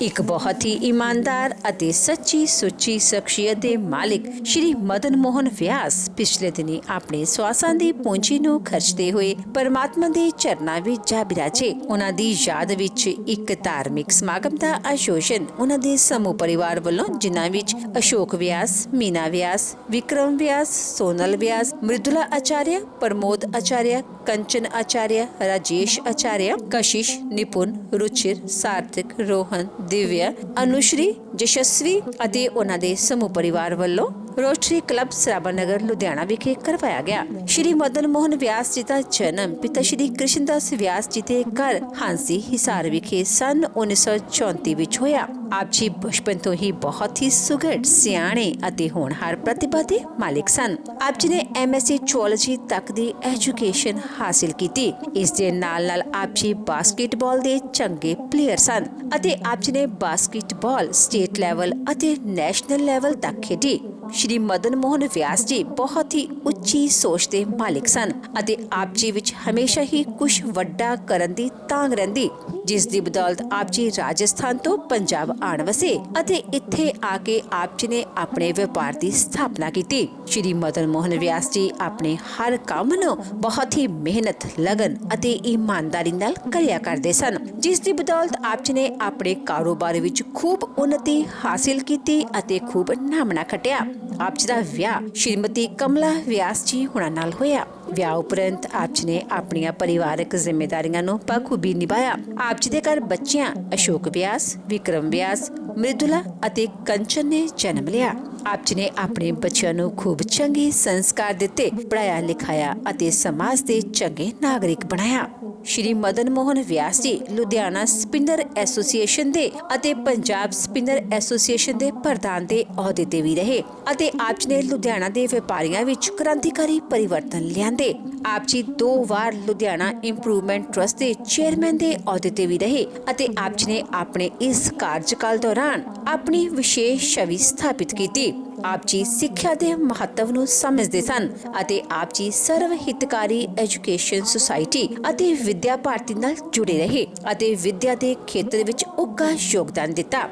ਇੱਕ ਬਹੁਤ ਹੀ ਇਮਾਨਦਾਰ ਅਤੇ ਸੱਚੀ ਸੁੱਚੀ ਸ਼ਖਸੀਅਤ ਦੇ ਮਾਲਿਕ ਸ਼੍ਰੀ ਮਦਨ ਮੋਹਨ ਵਿਆਸ ਪਿਛਲੇ ਦਿਨੀ ਆਪਣੇ ਸਵਾਸਾਂ ਦੀ ਪੂੰਜੀ ਨੂੰ ਖਰਚਦੇ ਹੋਏ ਪਰਮਾਤਮਾ ਦੇ ਚਰਨਾਂ ਵਿੱਚ ਜਾ ਬਿਰਾਜੇ। ਉਹਨਾਂ ਦੀ ਯਾਦ ਵਿੱਚ ਇੱਕ ਧਾਰਮਿਕ ਸਮਾਗਮ ਦਾ ਆਯੋਜਨ ਉਹਨਾਂ ਦੇ ਸਮੂਹ ਪਰਿਵਾਰ ਵੱਲੋਂ, ਜਿਨ੍ਹਾਂ ਵਿੱਚ ਅਸ਼ੋਕ ਵਿਆਸ, ਮੀਨਾ ਵਿਆਸ, ਵਿਕਰਮ ਵਿਆਸ, ਸੋਨਲ ਵਿਆਸ, ਮ੍ਰਿਦੁਲਾ ਆਚਾਰਿਆ, ਪ੍ਰਮੋਦ ਆਚਾਰਿਆ, ਕੰਚਨ ਆਚਾਰਿਆ, ਰਾਜੇਸ਼ ਆਚਾਰਿਆ, ਕਸ਼ਿਸ਼, ਨਿਪੁਨ, ਰੁਚਿਰ, ਸਾਰਥਕ, ਰੋਹਨ, ਦਿਵਿਆ, ਅਨੁਸ਼੍ਰੀ, ਜਸ਼ਸਵੀ ਅਤੇ ਉਹਨਾਂ ਦੇ ਸਮੂਹ ਪਰਿਵਾਰ ਵੱਲੋਂ ਰੋਟਰੀ ਕਲੱਬ ਸਰਾਭਾ ਨਗਰ ਲੁਧਿਆਣਾ ਵਿਖੇ ਕਰਵਾਇਆ ਗਿਆ। ਸ਼੍ਰੀ ਮਦਨ ਮੋਹਨ ਵਿਆਸ ਜੀ ਦਾ ਜਨਮ ਪਿਤਾ ਸ਼੍ਰੀ ਕ੍ਰਿਸ਼ਨਦਾਸ ਵਿਆਸ ਜੀ ਦੇ ਘਰ ਹਾਂਸੀ ਹਿਸਾਰ ਵਿਖੇ ਸਨ 1934 ਵਿੱਚ ਹੋਇਆ। ਆਪ ਜੀ ਬਚਪਨ ਤੋਂ ਹੀ ਬਹੁਤ ਹੀ ਸੁਘੜ, ਸਿਆਣੇ ਅਤੇ ਹੋਣਹਾਰ ਪ੍ਰਤਿਭਾ ਦੇ ਮਾਲਿਕ ਸਨ। ਆਪ ਜੀ ਨੇ MSc ਜੂਲੋਜੀ ਤੱਕ ਦੀ ਐਜੂਕੇਸ਼ਨ ਹਾਸਿਲ ਕੀਤੀ। ਇਸ ਦੇ ਨਾਲ ਆਪ ਜੀ ਬਾਸਕਟਬਾਲ ਦੇ ਚੰਗੇ ਪਲੇਅਰ ਸਨ ਅਤੇ ਆਪ ਜੀ ਨੇ ਬਾਸਕਟਬਾਲ ਸਟੇਟ ਲੈਵਲ ਅਤੇ ਨੈਸ਼ਨਲ ਲੈਵਲ ਤੱਕ ਖੇਡੀ। ਸ਼੍ਰੀ ਮਦਨ ਮੋਹਨ ਵਿਆਸ ਜੀ ਬਹੁਤ ਹੀ ਉੱਚੀ ਸੋਚ ਦੇ ਮਾਲਿਕ ਸਨ ਅਤੇ ਆਪ ਜੀ ਵਿੱਚ ਹਮੇਸ਼ਾ ਹੀ ਕੁਝ ਵੱਡਾ ਕਰਨ ਦੀ ਤਾਂਘ ਰਹਿੰਦੀ, ਜਿਸ ਦੀ ਬਦੌਲਤ ਆਪ ਜੀ ਰਾਜਸਥਾਨ ਤੋਂ ਪੰਜਾਬ ਆਣ ਵਸੇ ਅਤੇ ਇੱਥੇ ਆ ਕੇ ਆਪ ਜੀ ਨੇ ਆਪਣੇ ਵਪਾਰ ਦੀ ਸਥਾਪਨਾ ਕੀਤੀ। ਸ਼੍ਰੀ ਮਦਨ ਮੋਹਨ ਵਿਆਸ ਜੀ ਆਪਣੇ ਹਰ ਕੰਮ ਨੂੰ ਬਹੁਤ ਹੀ ਮਿਹਨਤ, ਲਗਨ ਅਤੇ ਇਮਾਨਦਾਰੀ ਨਾਲ ਕਰਿਆ ਕਰਦੇ ਸਨ, ਜਿਸ ਦੀ ਬਦੌਲਤ ਆਪ ਜੀ ਨੇ ਆਪਣੇ ਕਾਰੋਬਾਰ ਵਿੱਚ ਖੂਬ ਉન્નਤੀ ਹਾਸਿਲ ਕੀਤੀ ਅਤੇ ਖੂਬ ਨਾਮਣਾ ਖੱਟਿਆ। ਆਪ ਜੀ ਦਾ ਵਿਆਹ ਸ਼੍ਰੀਮਤੀ ਕਮਲਾ ਵਿਆਸ ਜੀ ਹੁਣਾਂ ਨਾਲ ਹੋਇਆ। ਵਿਆਹ ਉਪਰੰਤ ਆਪ ਜੀ ਨੇ ਆਪਣੀਆਂ ਪਰਿਵਾਰਕ ਜ਼ਿੰਮੇਵਾਰੀਆਂ ਨੂੰ ਬਖੂਬੀ ਨਿਭਾਇਆ। ਆਪ ਜੀ ਦੇ ਘਰ ਬੱਚਿਆਂ ਅਸ਼ੋਕ ਵਿਆਸ, ਵਿਕਰਮ ਵਿਆਸ, ਮ੍ਰਿਦੁਲਾ ਅਤੇ ਕੰਚਨ ਨੇ ਜਨਮ ਲਿਆ। ਆਪ ਜੀ ਨੇ ਆਪਣੇ ਬੱਚਿਆਂ ਨੂੰ ਖੂਬ ਚੰਗੇ ਸੰਸਕਾਰ ਦਿੱਤੇ, ਪੜਾਇਆ ਲਿਖਾਇਆ ਅਤੇ ਸਮਾਜ ਦੇ ਚੰਗੇ ਨਾਗਰਿਕ ਬਣਾਇਆ। ਸ਼੍ਰੀ ਮਦਨ ਮੋਹਨ ਵਿਆਸ ਜੀ ਲੁਧਿਆਣਾ ਸਪਿਨਰ ਐਸੋਸੀਏਸ਼ਨ ਦੇ ਅਤੇ ਪੰਜਾਬ ਸਪਿਨਰ ਐਸੋਸੀਏਸ਼ਨ ਦੇ ਪ੍ਰਧਾਨ ਦੇ ਅਹੁਦੇ ਤੇ ਵੀ ਰਹੇ ਅਤੇ ਆਪ ਜੀ ਨੇ ਲੁਧਿਆਣਾ ਦੇ ਵਪਾਰੀਆਂ ਵਿੱਚ ਕ੍ਰਾਂਤੀਕਾਰੀ ਪਰਿਵਰਤਨ ਲਿਆਂਦੇ। ਆਪ ਜੀ 2 ਵਾਰ ਲੁਧਿਆਣਾ ਇੰਪਰੂਵਮੈਂਟ ਟਰਸਟ ਦੇ ਚੇਅਰਮੈਨ ਦੇ ਅਹੁਦੇ ਤੇ ਵੀ ਰਹੇ ਅਤੇ ਆਪ ਜੀ ਨੇ ਆਪਣੇ ਇਸ ਕਾਰਜਕਾਲ ਦੌਰਾਨ ਆਪਣੀ ਵਿਸ਼ੇਸ਼ ਛਵੀ ਸਥਾਪਿਤ ਕੀਤੀ। ਆਪ ਜੀ ਸਿੱਖਿਆ ਦੇ ਮਹੱਤਵ ਨੂੰ ਸਮਝਦੇ ਸਨ ਅਤੇ ਆਪ ਜੀ ਸਰਵ ਹਿਤਕਾਰੀ ਐਜੂਕੇਸ਼ਨ ਸੁਸਾਇਟੀ ਅਤੇ ਵਿਦਿਆ ਭਾਰਤੀ ਨਾਲ ਜੁੜੇ ਰਹੇ ਅਤੇ ਵਿਦਿਆ ਦੇ ਖੇਤਰ ਵਿੱਚ ਉੱਘਾ ਯੋਗਦਾਨ ਦਿੱਤਾ।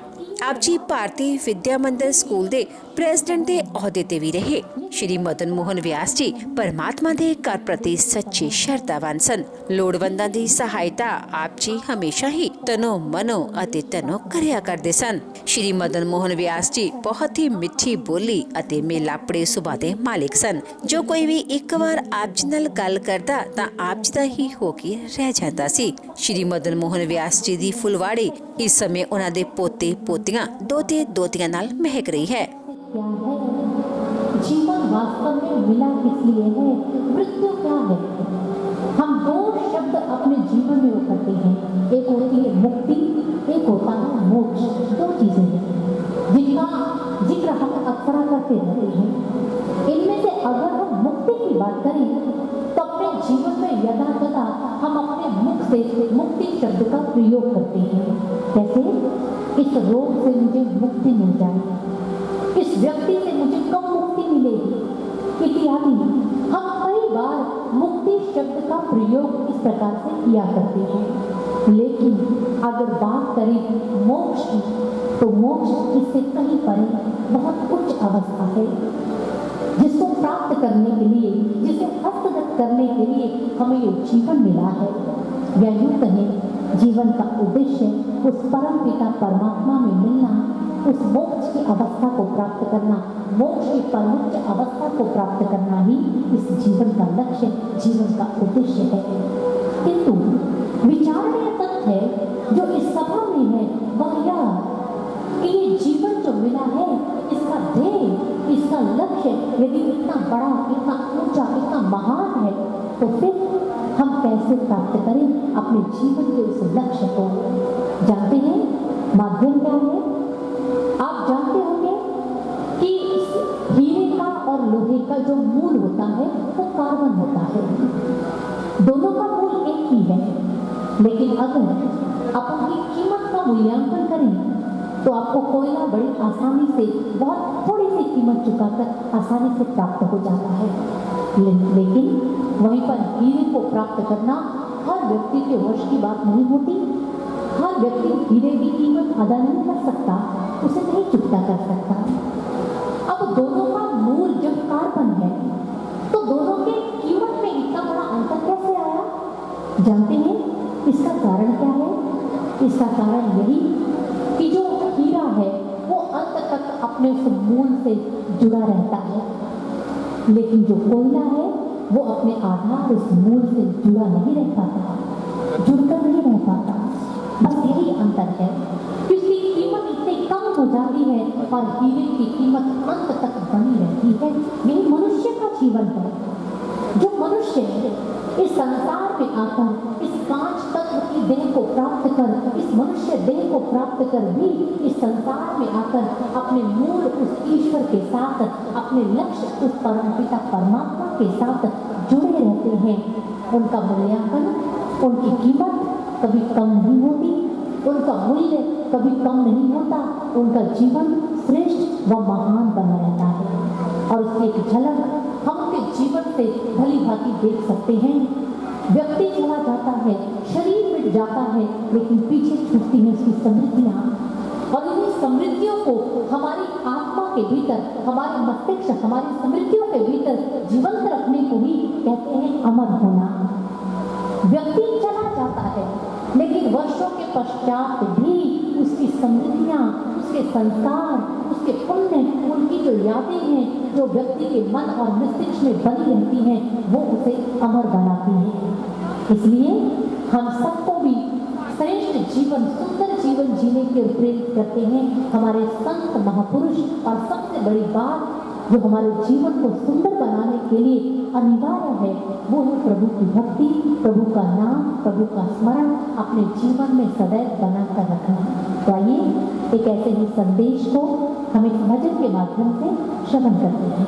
ਆਪ ਜੀ ਭਾਰਤੀ ਵਿਦਿਆ ਮੰਦਰ ਸਕੂਲ ਦੇ ਪ੍ਰੈਜ਼ੀਡੈਂਟ ਦੇ ਅਹੁਦੇ ਤੇ ਵੀ ਰਹੇ। ਸ਼੍ਰੀ ਮਦਨ ਮੋਹਨ ਵਿਆਸ ਜੀ ਪਰਮਾਤਮਾ ਦੇ ਘਰ ਪ੍ਰਤੀ ਸੱਚੇ ਸ਼ਰਧਾਵਾਨ ਸਨ। ਲੋੜਵੰਦਾਂ ਦੀ ਸਹਾਇਤਾ ਆਪ ਜੀ ਹਮੇਸ਼ਾ ਹੀ ਤਨੋ ਮਨੋ ਅਤੇ ਤਨੋ ਕਰਿਆ ਕਰਦੇ ਸਨ। ਸ਼੍ਰੀ ਮਦਨ ਮੋਹਨ ਵਿਆਸ ਜੀ ਬਹੁਤ ਹੀ ਮਿੱਠੀ ਬੋਲੀ ਅਤੇ ਮੇਲਾਪੜੇ ਸੁਭਾਅ ਦੇ ਮਾਲਿਕ ਸਨ। ਜੋ ਕੋਈ ਵੀ ਇੱਕ ਵਾਰ ਆਪ ਜੀ ਨਾਲ ਗੱਲ ਕਰਦਾ ਤਾਂ ਆਪ ਜੀ ਦਾ ਹੀ ਹੋ ਕੇ ਰਹਿ ਜਾਂਦਾ ਸੀ। ਸ਼੍ਰੀ ਮਦਨ ਮੋਹਨ ਵਿਆਸ ਜੀ ਦੀ ਫੁਲਵਾੜੀ ਇਸ ਸਮੇਂ ਉਹਨਾਂ ਦੇ ਪੋਤੇ ਪੋਤੀਆਂ, ਦੋਤੇ ਦੋਤੀਆਂ ਨਾਲ ਮਹਿਕ ਰਹੀ ਹੈ। जीवन वास्तव में मिला किस लिए है, मृत्यु क्या है। हम 2 शब्द अपने जीवन में करते हैं, एक होती है मुक्ति, एक होता है मोक्ष। 2 चीजें हैं जिनका जिक्र हम अक्सर करते रहते हैं। इनमें से अगर हम मुक्ति की बात करें तो अपने जीवन में यदा कदा हम अपने मुख से मुक्ति शब्द का प्रयोग करते हैं। कैसे, इस रोग से मुझे मुक्ति मिल जाए, इस व्यक्ति से मुझे कब मुक्ति मिलेगी, इत्यादि। हम कई बार मुक्ति शब्द का प्रयोग इस प्रकार से किया करते हैं। लेकिन अगर बात करें मोक्ष की तो मोक्ष इससे कहीं परे बहुत उच्च अवस्था है, जिसको प्राप्त करने के लिए, जिसे हस्तगत करने के लिए हमें ये जीवन मिला है। या यूं कहें जीवन का उद्देश्य उस परम पिता परमात्मा में मिलना, उस मोक्ष की अवस्था को प्राप्त करना, मोक्ष की परमोच्च अवस्था को प्राप्त करना ही इस जीवन का लक्ष्य, जीवन का उद्देश्य है। किंतु विचारणीय तथ्य है जो इस सभा में है वह यह कि ये जीवन जो मिला है, इसका ध्येय, इसका लक्ष्य यदि इतना बड़ा, इतना ऊंचा, इतना महान है तो फिर हम कैसे प्राप्त करें अपने जीवन के उस लक्ष्य को। जानते हैं माध्यम क्या है? आप जानते होंगे कि हीरे का और लोहे का जो मूल होता है वो कार्बन होता है। दोनों का मूल एक ही है, लेकिन अगर अपन की कीमत का मूल्यांकन करें तो आपको कोयला बड़ी आसानी से, बहुत थोड़ी सी कीमत चुकाकर आसानी से प्राप्त हो जाता है। लेकिन वहीं पर हीरे को प्राप्त करना हर व्यक्ति के वश की बात नहीं होती। हर व्यक्ति हीरे की कीमत अदा नहीं कर सकता, उसे नहीं चुकता कर सकता। अब दोनों का मूल जब कार्बन है तो दोनों के कीमत में इतना बड़ा अंतर कैसे आया? जानते हैं इसका कारण क्या है? इसका कारण यही कि जो हीरा है वो अंत तक अपने उस मूल से जुड़ा रहता है, लेकिन जो कोयला है वो अपने आधार उस मूल से जुड़ा नहीं रह पाता, जुड़कर नहीं रह पाता। बस यही अंतर है कि उसकी कीमत इतनी कम हो जाती है और हीरे की कीमत अंत तक बनी रहती है। यही मनुष्य का जीवन है। जो मनुष्य इस संसार में आकर इस 5 तत्व की देह को प्राप्त कर, इस मनुष्य देह को प्राप्त कर भी इस संसार में आकर अपने मूल उस ईश्वर के साथ, अपने लक्ष्य उस परमपिता परमात्मा के साथ जुड़े रहते हैं, उनका मूल्यांकन, उनकी कीमत कभी कम नहीं होती, उनका मूल्य कभी कम नहीं होता, उनका जीवन श्रेष्ठ व महान बना रहता है। और उसकी एक झलक हम उनके जीवन से भली भांति देख सकते हैं। व्यक्ति चला जाता है, शरीर मिट जाता है, लेकिन पीछे छूटती हैं उसकी समृद्धियां, और इन्हीं समृद्धियों को हमारी आत्मा के भीतर, हमारे मस्तिष्क, हमारी समृद्धियों के भीतर जीवंत रखने को ही कहते हैं अमर होना। व्यक्ति चला जाता है, लेकिन वर्षों के पश्चात भी उसकी समृद्धियां, उसके संस्कार, उसके पुण्य, उनकी जो यादें हैं जो व्यक्ति के मन और मस्तिष्क में बनी रहती हैं, वो उसे अमर बनाती हैं। इसलिए हम सबको भी श्रेष्ठ जीवन, सुंदर जीवन जीने के प्रेरित करते हैं हमारे संत महापुरुष। और सबसे बड़ी बात जो हमारे जीवन को सुंदर बनाने के लिए अनिवार्य है वो है प्रभु की भक्ति, प्रभु का नाम, प्रभु का स्मरण अपने जीवन में सदैव बनाकर रखना। तो आइए एक ऐसे ही संदेश को हम एक भजन के माध्यम से श्रवण करते हैं।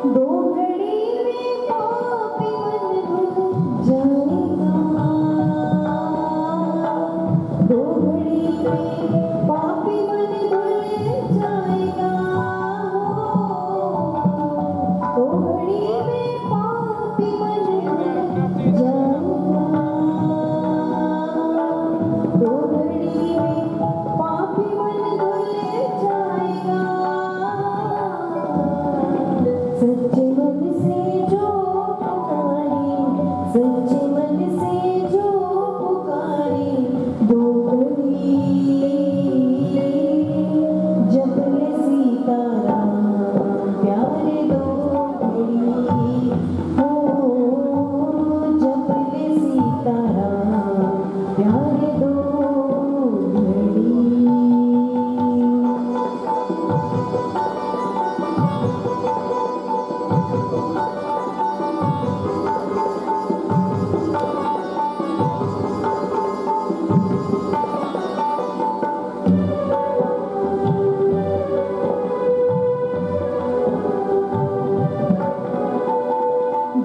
दो घड़ी में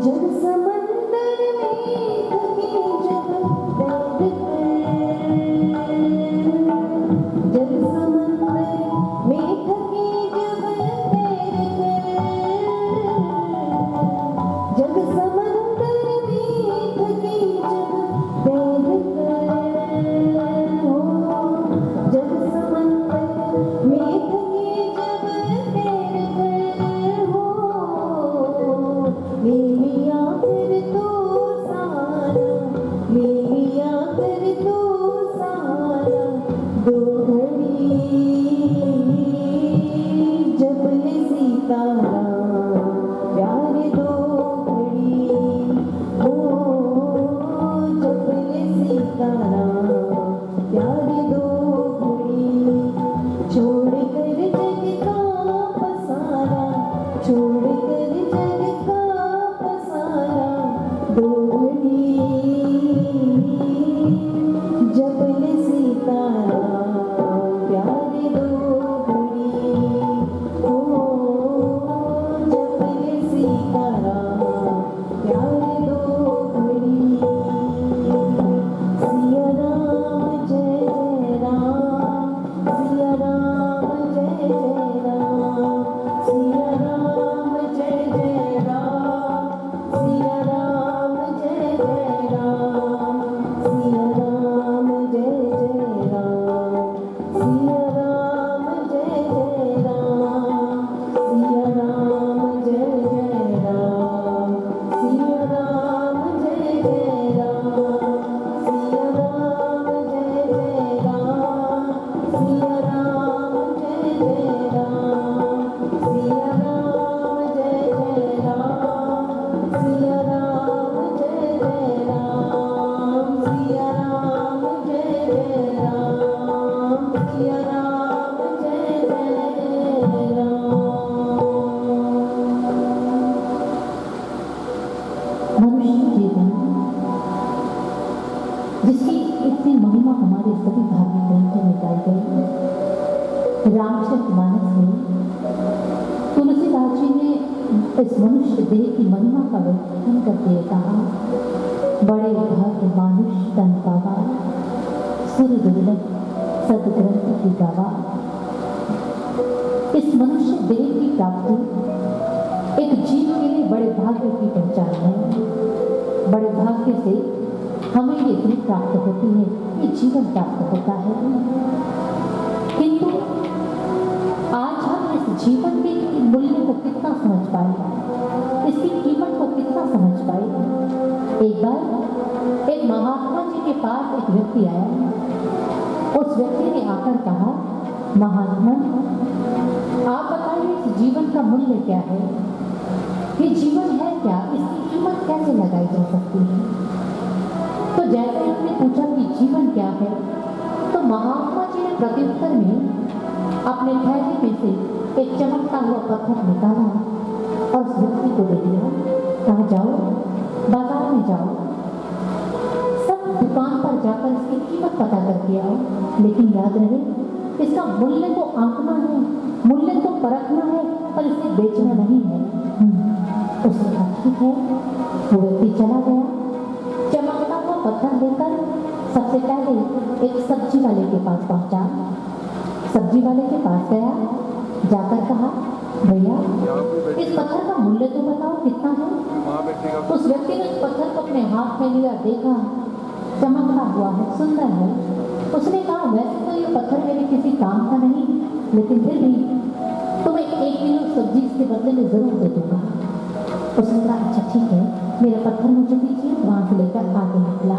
जब समंदर में थके जब तैर जब समंदर में थके जब तैर जब समंदर में थके जब तैर हो जब समंदर में थके जब तैर हो मेरी आखिर तो सारा मेरी आखिर तो सारा दो घड़ी जब ले सितारा प्यार दो घड़ी हो जब ले सितारा प्यार दो घड़ी छोड़ कर जग का पसारा छोड़ कर जग का पसारा दो घड़ी जब ले सितारा प्यार दो घड़ी हो जब ले सितारा प्यार दो घड़ी सिया राम जय जय राम सिया राम जय जय राम सिया राम जय जय राम सिया राम जय जय राम सिया राम जय जय राम सिया राम जय जय राम सिया राम जय जय राम सिया राम जय जय राम सिया राम जय जय राम सिया राम जय जय राम सिया राम जय जय राम सिया राम जय जय राम सिया राम जय जय राम सिया राम जय जय राम। मनुष्य जीवन जिसकी इतनी महिमा हमारे सभी धार्मिक ग्रंथों में गाई गई रामचरितमानस में तुलसीदास जी ने इस मनुष्य देह की महिमा का वर्णन करते हुए कहा बड़े भाग्य मानुष तन पावा सुर दुर्लभ सदग्रंथ की गावा। इस मनुष्य देह की प्राप्ति एक जीव के लिए बड़े भाग्य की पहचान है। बड़े भाग्य से हमें ये दिन प्राप्त होती है, ये जीवन प्राप्त होता है। किंतु आज हम इस जीवन के मूल्य को कितना समझ पाए, इसकी कीमत को कितना समझ पाए। एक बार एक महात्मा जी के पास एक व्यक्ति आया। उस व्यक्ति ने आकर कहा महात्मा आप बताइए इस जीवन का मूल्य क्या है, ये जीवन है क्या, इसकी कीमत कैसे लगाई जा सकती है। तो जैसे हमने पूछा कि जीवन क्या है, तो महात्मा जी ने प्रत्युत्तर में अपने थैले में से एक चमकता हुआ पत्थर निकाला और उस व्यक्ति को दे दिया। कहा जाओ बाजार में जाओ, सब दुकान पर जाकर इसकी कीमत पता करके आओ, लेकिन याद रहे इसका मूल्य को आंकना है, मूल्य को परखना है, पर इसे बेचना नहीं है। उसने कहा ठीक है। वो व्यक्ति चला गया, चमकता हुआ पत्थर लेकर सबसे पहले एक सब्जी वाले के पास पहुंचा। सब्जी वाले के पास गया, जाकर कहा भैया इस पत्थर का मूल्य तो बताओ कितना है। उस व्यक्ति ने उस पत्थर को अपने हाथ में लिया, देखा चमकता हुआ है, सुंदर है। उसने कहा वैसे तो ये पत्थर मेरे किसी काम का नहीं, लेकिन फिर भी तुम्हें 1 किलो सब्जी इसके बदले में जरूर दे दूंगा। उसने कहा अच्छा ठीक है, मेरा पत्थर मुझे दीजिए। वहां से लेकर आगे निकला,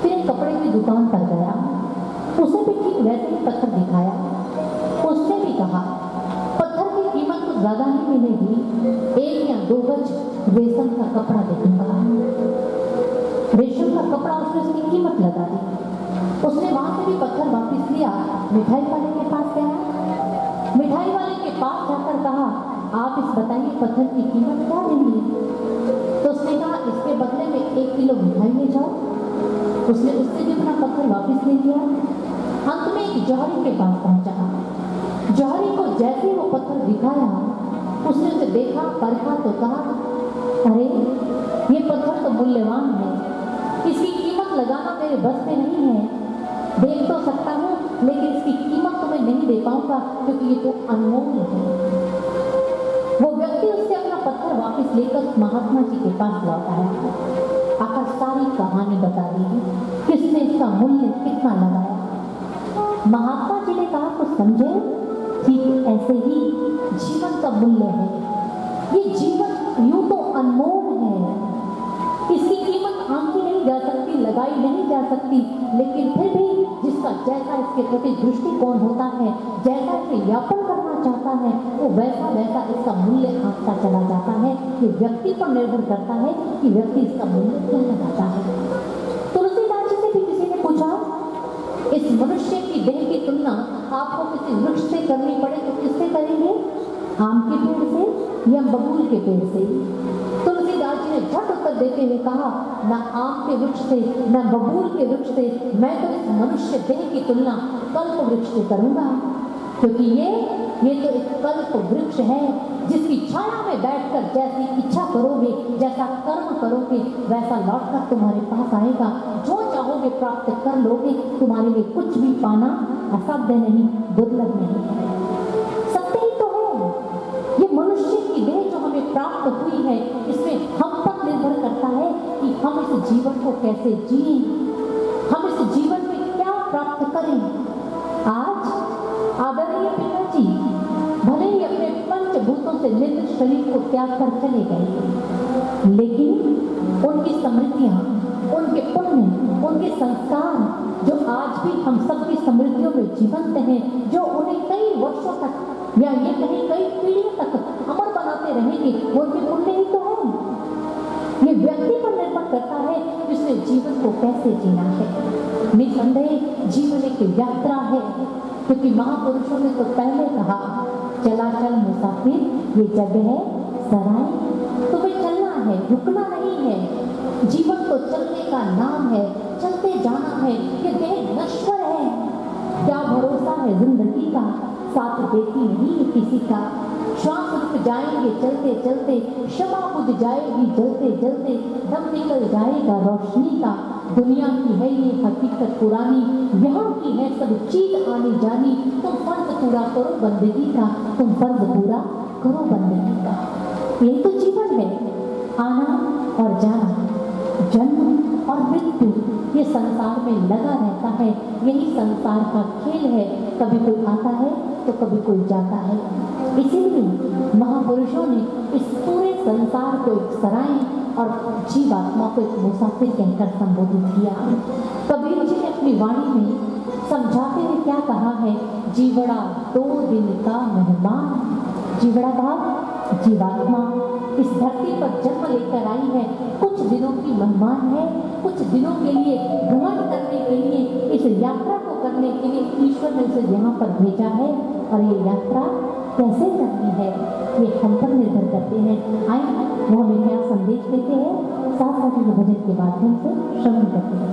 फिर एक कपड़े की दुकान पर गया, उसे भी ठीक वैसे ही पत्थर दिखाया। उसने भी कहा पत्थर की कीमत तो ज्यादा नहीं मिलेगी, 1 या 2 गज रेशम का कपड़ा दे दूंगा। रेशम का कपड़ा उसने उसकी कीमत लगा दी। उसने वहां से भी पत्थर वापस लिया, मिठाई वाले के पास गया। मिठाई वाले के पास जाकर कहा आप इस बताइए पत्थर की कीमत क्या लेंगे। तो उसने कहा इसके बदले में 1 किलो मिठाई ले जाओ। उसने उससे भी अपना पत्थर वापस ले लिया। अंत में एक जौहरी के पास पहुंचा। जौहरी को जैसे वो पत्थर दिखाया, उसने उसे देखा, परखा तो कहा अरे मूल्यवान है, इसकी कीमत लगाना मेरे बस में नहीं है। देख तो सकता हूँ लेकिन इसकी कीमत तो मैं नहीं दे पाऊंगा क्योंकि ये तो अनमोल है। वो व्यक्ति उससे अपना पत्थर वापस लेकर महात्मा जी के पास लौट आया, आकर सारी कहानी बता दी किसने इसका मूल्य कितना लगाया। महात्मा जी ने कहा कुछ समझे, ठीक ऐसे ही जीवन का मूल्य है। ये जीवन यूं तो अनमोल है, इसकी कीमत आंकी नहीं जा सकती, लगाई नहीं जा सकती, लेकिन फिर भी जिसका जैसा इसके प्रति दृष्टिकोण होता है, जैसा इसे यापन करना चाहता है, वो वैसा वैसा इसका मूल्य आंकता चला जाता है। ये व्यक्ति पर निर्भर करता है कि व्यक्ति इसका मूल्य क्या लगाता है। तुलसीदास जी से भी किसी ने पूछा, इस मनुष्य की देह की तुलना आपको किसी वृक्ष से करनी पड़े तो किससे करेंगे? आम के पेड़ से या बबूल के पेड़ से? तुलसीदास जी ने झट उत्तर देते हुए कहा, ना आम के वृक्ष से ना बबूल के वृक्ष से, मैं तो इस मनुष्य देह की तुलना कल्प वृक्ष से करूंगा, क्योंकि ये तो एक कल्प वृक्ष है जिसकी छाया में बैठकर जैसी इच्छा करोगे, जैसा कर्म करोगे, वैसा लौटकर तुम्हारे पास आएगा। जो चाहोगे प्राप्त कर लोगे, तुम्हारे लिए कुछ भी पाना असाध्य नहीं, दुर्लभ नहीं है। सत्य ही तो है। ये मनुष्य की देह जो हमें प्राप्त हुई है, इसमें हम पर निर्भर करता है कि हम इस जीवन को कैसे जिए, हम इस जीवन में क्या प्राप्त करें। आज आदरणीय पिताजी भले ही अपने पंचभूतों से निर्मित शरीर को त्याग कर चले गए, लेकिन उनकी स्मृतियां, उनके पुण्य, उनके संस्कार जो आज भी हम सबकी स्मृतियों में जीवंत हैं, जो उन्हें कई वर्षों तक या ये कहीं कई पीढ़ियों तक अमर बनाते रहेंगे, वो उनके पुण्य ही तो है। ये व्यक्ति पर निर्भर करता है कि उसने जीवन को कैसे जीना है। निसंदेह जीवन एक यात्रा है, क्योंकि महापुरुषों ने तो पहले कहा, चला चल मुसाफिर ये जगह है सराय, तुम्हें चलना है, रुकना नहीं है। जीवन तो चलने का नाम है, चलते जाना है। ये देह नश्वर है, क्या भरोसा है जिंदगी का, साथ देती नहीं है किसी का। श्वास रुक जाएंगे चलते चलते, क्षमा बुझ जाएगी जलते जलते, दम निकल जाएगा रोशनी का। दुनिया की है ये हकीकत पुरानी, यहाँ की है सब चीज आनी जानी। तुम फर्ज पूरा करो बंदगी का, तुम फर्ज पूरा करो बंदगी का। यही तो जीवन है, आना और जाना, जन्म और मृत्यु, ये संसार में लगा रहता है। यही संसार का खेल है, कभी कोई आता है तो कभी कोई जाता है। इसीलिए महापुरुषों ने इस पूरे संसार को एक सराय और जीवात्मा को एक मुसाफिर कहकर संबोधित किया। कबीर जी ने अपनी वाणी में समझाते हुए क्या कहा है, जीवड़ा 2 दिन का मेहमान। जीवड़ा भाव जीवात्मा इस धरती पर जन्म लेकर आई है, कुछ दिनों की मेहमान है, कुछ दिनों के लिए भ्रमण करने के लिए, इस यात्रा को करने के लिए ईश्वर ने उसे यहाँ पर भेजा है। और ये यात्रा कैसे करनी है ये हम पर निर्भर करते हैं। आए वो हमें क्या संदेश देते हैं, साथ साथ में भजन के माध्यम से श्रवण करते हैं।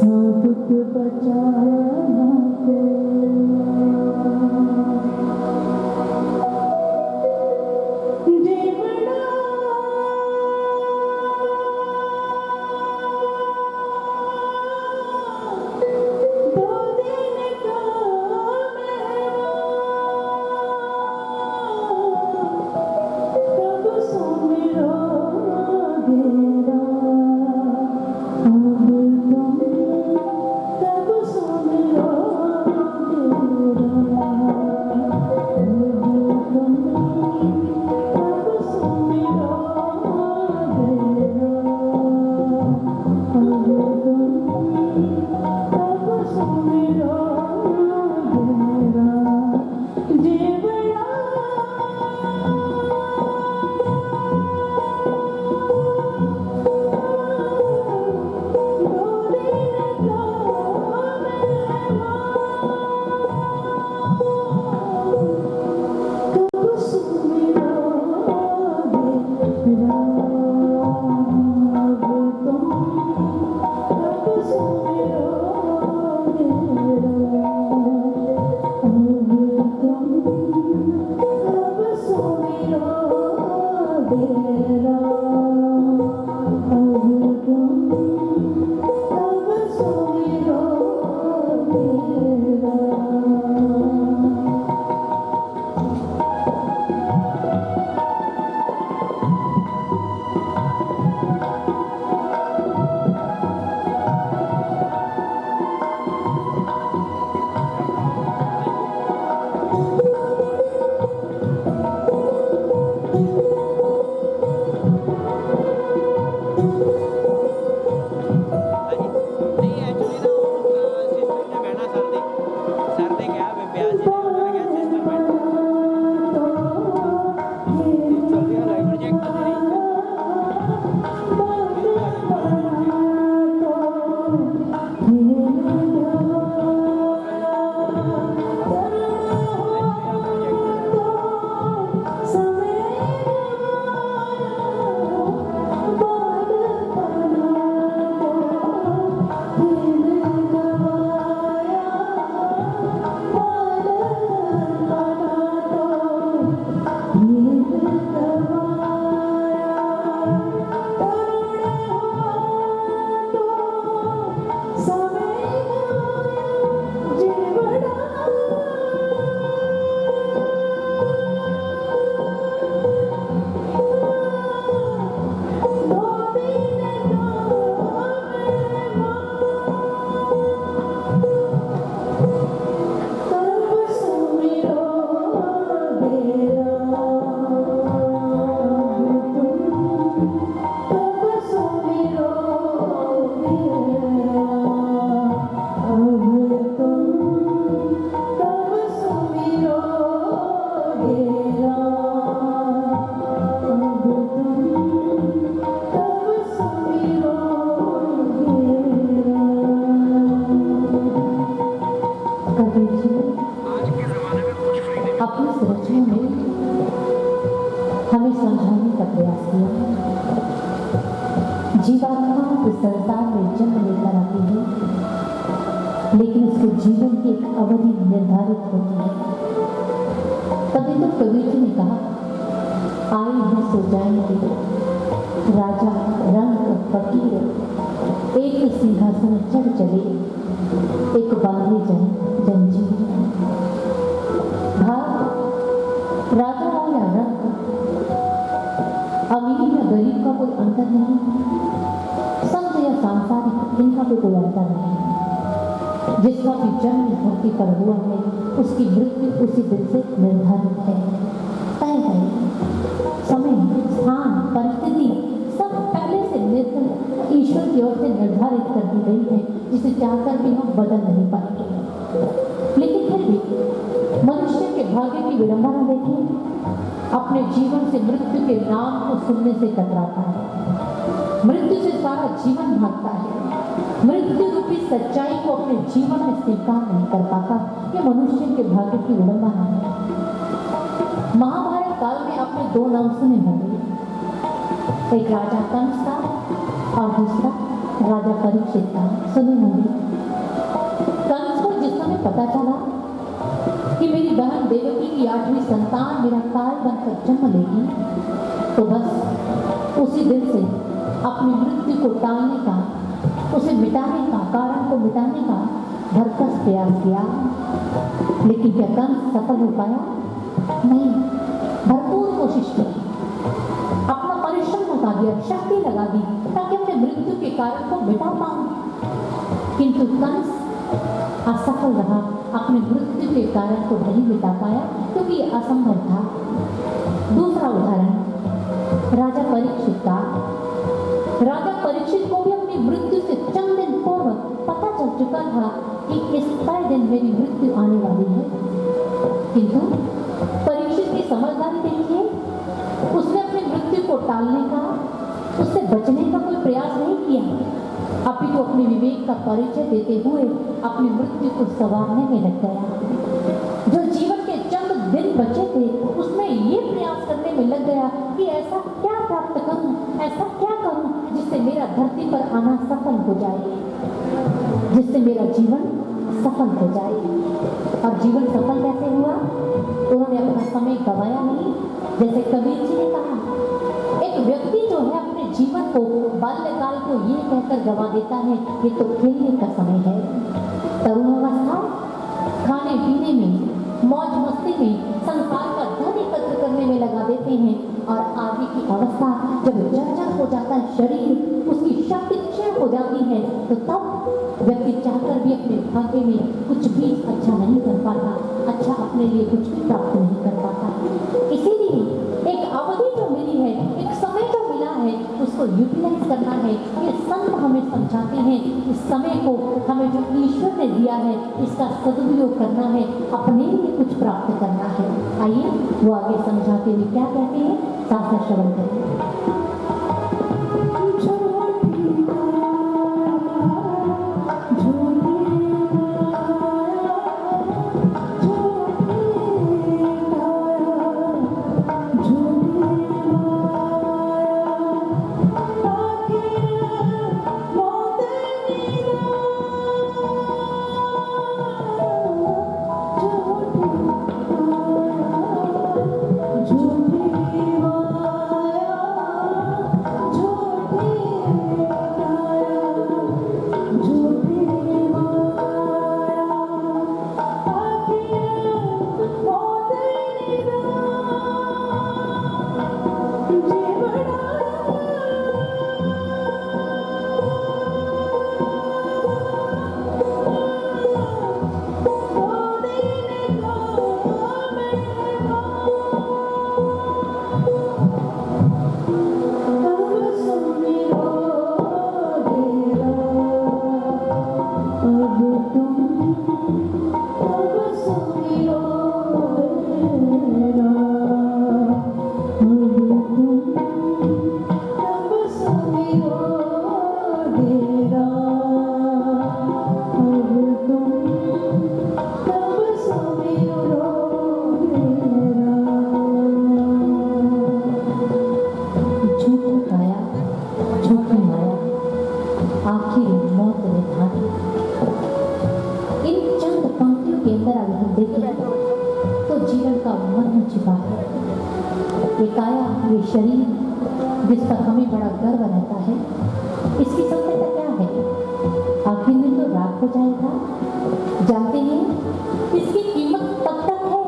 साबुत बचाना को जीवना दो दिन का तब सुमिरो घेरा अब तुम तब सुमिरो घेरा अब तुम तब सुमिरो घेरा अब तुम तब सुमिरो घेरा जीवना नहीं एक्चुअली ना सिस्टर ने बहना सर ने क्या ब्याज जी उन्होंने क्या सिस्टर बैठ चल दिया लाइव प्रोजेक्ट अपनी सुरक्षा में हमें समझाने का प्रयास किया। जीवात्मा इस संसार में जन्म लेकर आती है, लेकिन उसके जीवन की एक अवधि निर्धारित होती है। तभी तो कबीर जी ने कहा, आए हैं सो जाएंगे, राजा रंग फकीर एक सिंहासन चढ़ चले, एक बांधे जंजीर। राजा हो या रंग, अमीर या गरीब का कोई अंतर नहीं, संत या सांसारिक, इनका भी कोई अंतर नहीं। जिसका भी जन्म धरती पर हुआ है, उसकी मृत्यु उसी दिन से निर्धारित है, तय है। समय, स्थान, परिस्थिति सब पहले से निर्धारित ईश्वर की ओर से निर्धारित कर दी गई है, जिसे चाहकर भी हम बदल नहीं पाएंगे। लेकिन फिर भी मनुष्य के भाग्य की विडंबना देखिए, अपने जीवन से मृत्यु के नाम को सुनने से कतराता है, मृत्यु से सारा जीवन भागता है, मृत्यु रूपी सच्चाई को अपने जीवन में स्वीकार नहीं कर पाता। ये मनुष्य के भाग्य की विडंबना है। महाभारत काल में आपने दो नाम सुने होंगे, एक राजा कंस था और दूसरा राजा परीक्षित था। सुने होंगे। पता चला कि मेरी बहन देवकी की 8वीं संतान मेरा काल बनकर जन्म लेगी, तो बस उसी दिन से अपनी मृत्यु को टालने का, उसे मिटाने का, कारण को मिटाने का भरकस प्रयास किया। लेकिन क्या कंस सफल हो पाया? नहीं। भरपूर कोशिश की, अपना परिश्रम लगा दिया, शक्ति लगा दी ताकि अपने मृत्यु के कारण को मिटा पाऊं, किंतु कंस असफल रहा, अपने मृत्यु के कारण को नहीं मिटा पाया क्योंकि यह असंभव था। दूसरा उदाहरण राजा परीक्षित का। राजा परीक्षित को भी अपनी मृत्यु से चंद दिन पूर्व पता चल चुका था कि इस तय दिन मेरी मृत्यु आने वाली है, किंतु परीक्षित की समझदारी देखिए, उसने अपनी मृत्यु को टालने का, उससे बचने का कोई प्रयास नहीं किया, अपितु अपने विवेक का परिचय देते हुए अपनी मृत्यु को संवारने में लग गया। जो जीवन के चंद दिन बचे थे उसमें ये प्रयास करने में लग गया कि ऐसा क्या प्राप्त करूं, ऐसा क्या करूं जिससे मेरा धरती पर आना सफल हो जाए, जिससे मेरा जीवन सफल हो जाए। और जीवन सफल कैसे हुआ? उन्होंने अपना समय गंवाया नहीं। जैसे कबीर जी ने कहा, एक व्यक्ति जो है अपने जीवन को, बाल्यकाल को ये कहकर गंवा देता है ये तो खेलने का समय है। तरुणावस्था खाने पीने में, मौज मस्ती में, संसार का धन एकत्र करने में लगा देते हैं, और आगे की अवस्था जब जर्जर हो जाता है शरीर, उसकी शक्ति क्षीण हो जाती है, तो तब व्यक्ति चाहकर भी अपने भाग्य में कुछ भी अच्छा नहीं कर पाता, अच्छा अपने लिए कुछ भी प्राप्त नहीं कर पाता। इसीलिए एक अवधि जो मिली है, एक समय जो मिला है, उसको यूटिलाइज करना है। ये संत हमें समझाते हैं, इस समय को हमें जो ईश्वर ने दिया है इसका सदुपयोग करना है, अपने लिए कुछ प्राप्त करना है। आइए वो आगे समझाते हुए क्या कहते हैं, साथ में श्रवण करें। ये शरीर जिस पर हमें बड़ा गर्व रहता है, इसकी सत्यता क्या है? आखिर में तो राख हो जाएगा। जानते हैं इसकी कीमत तब तक है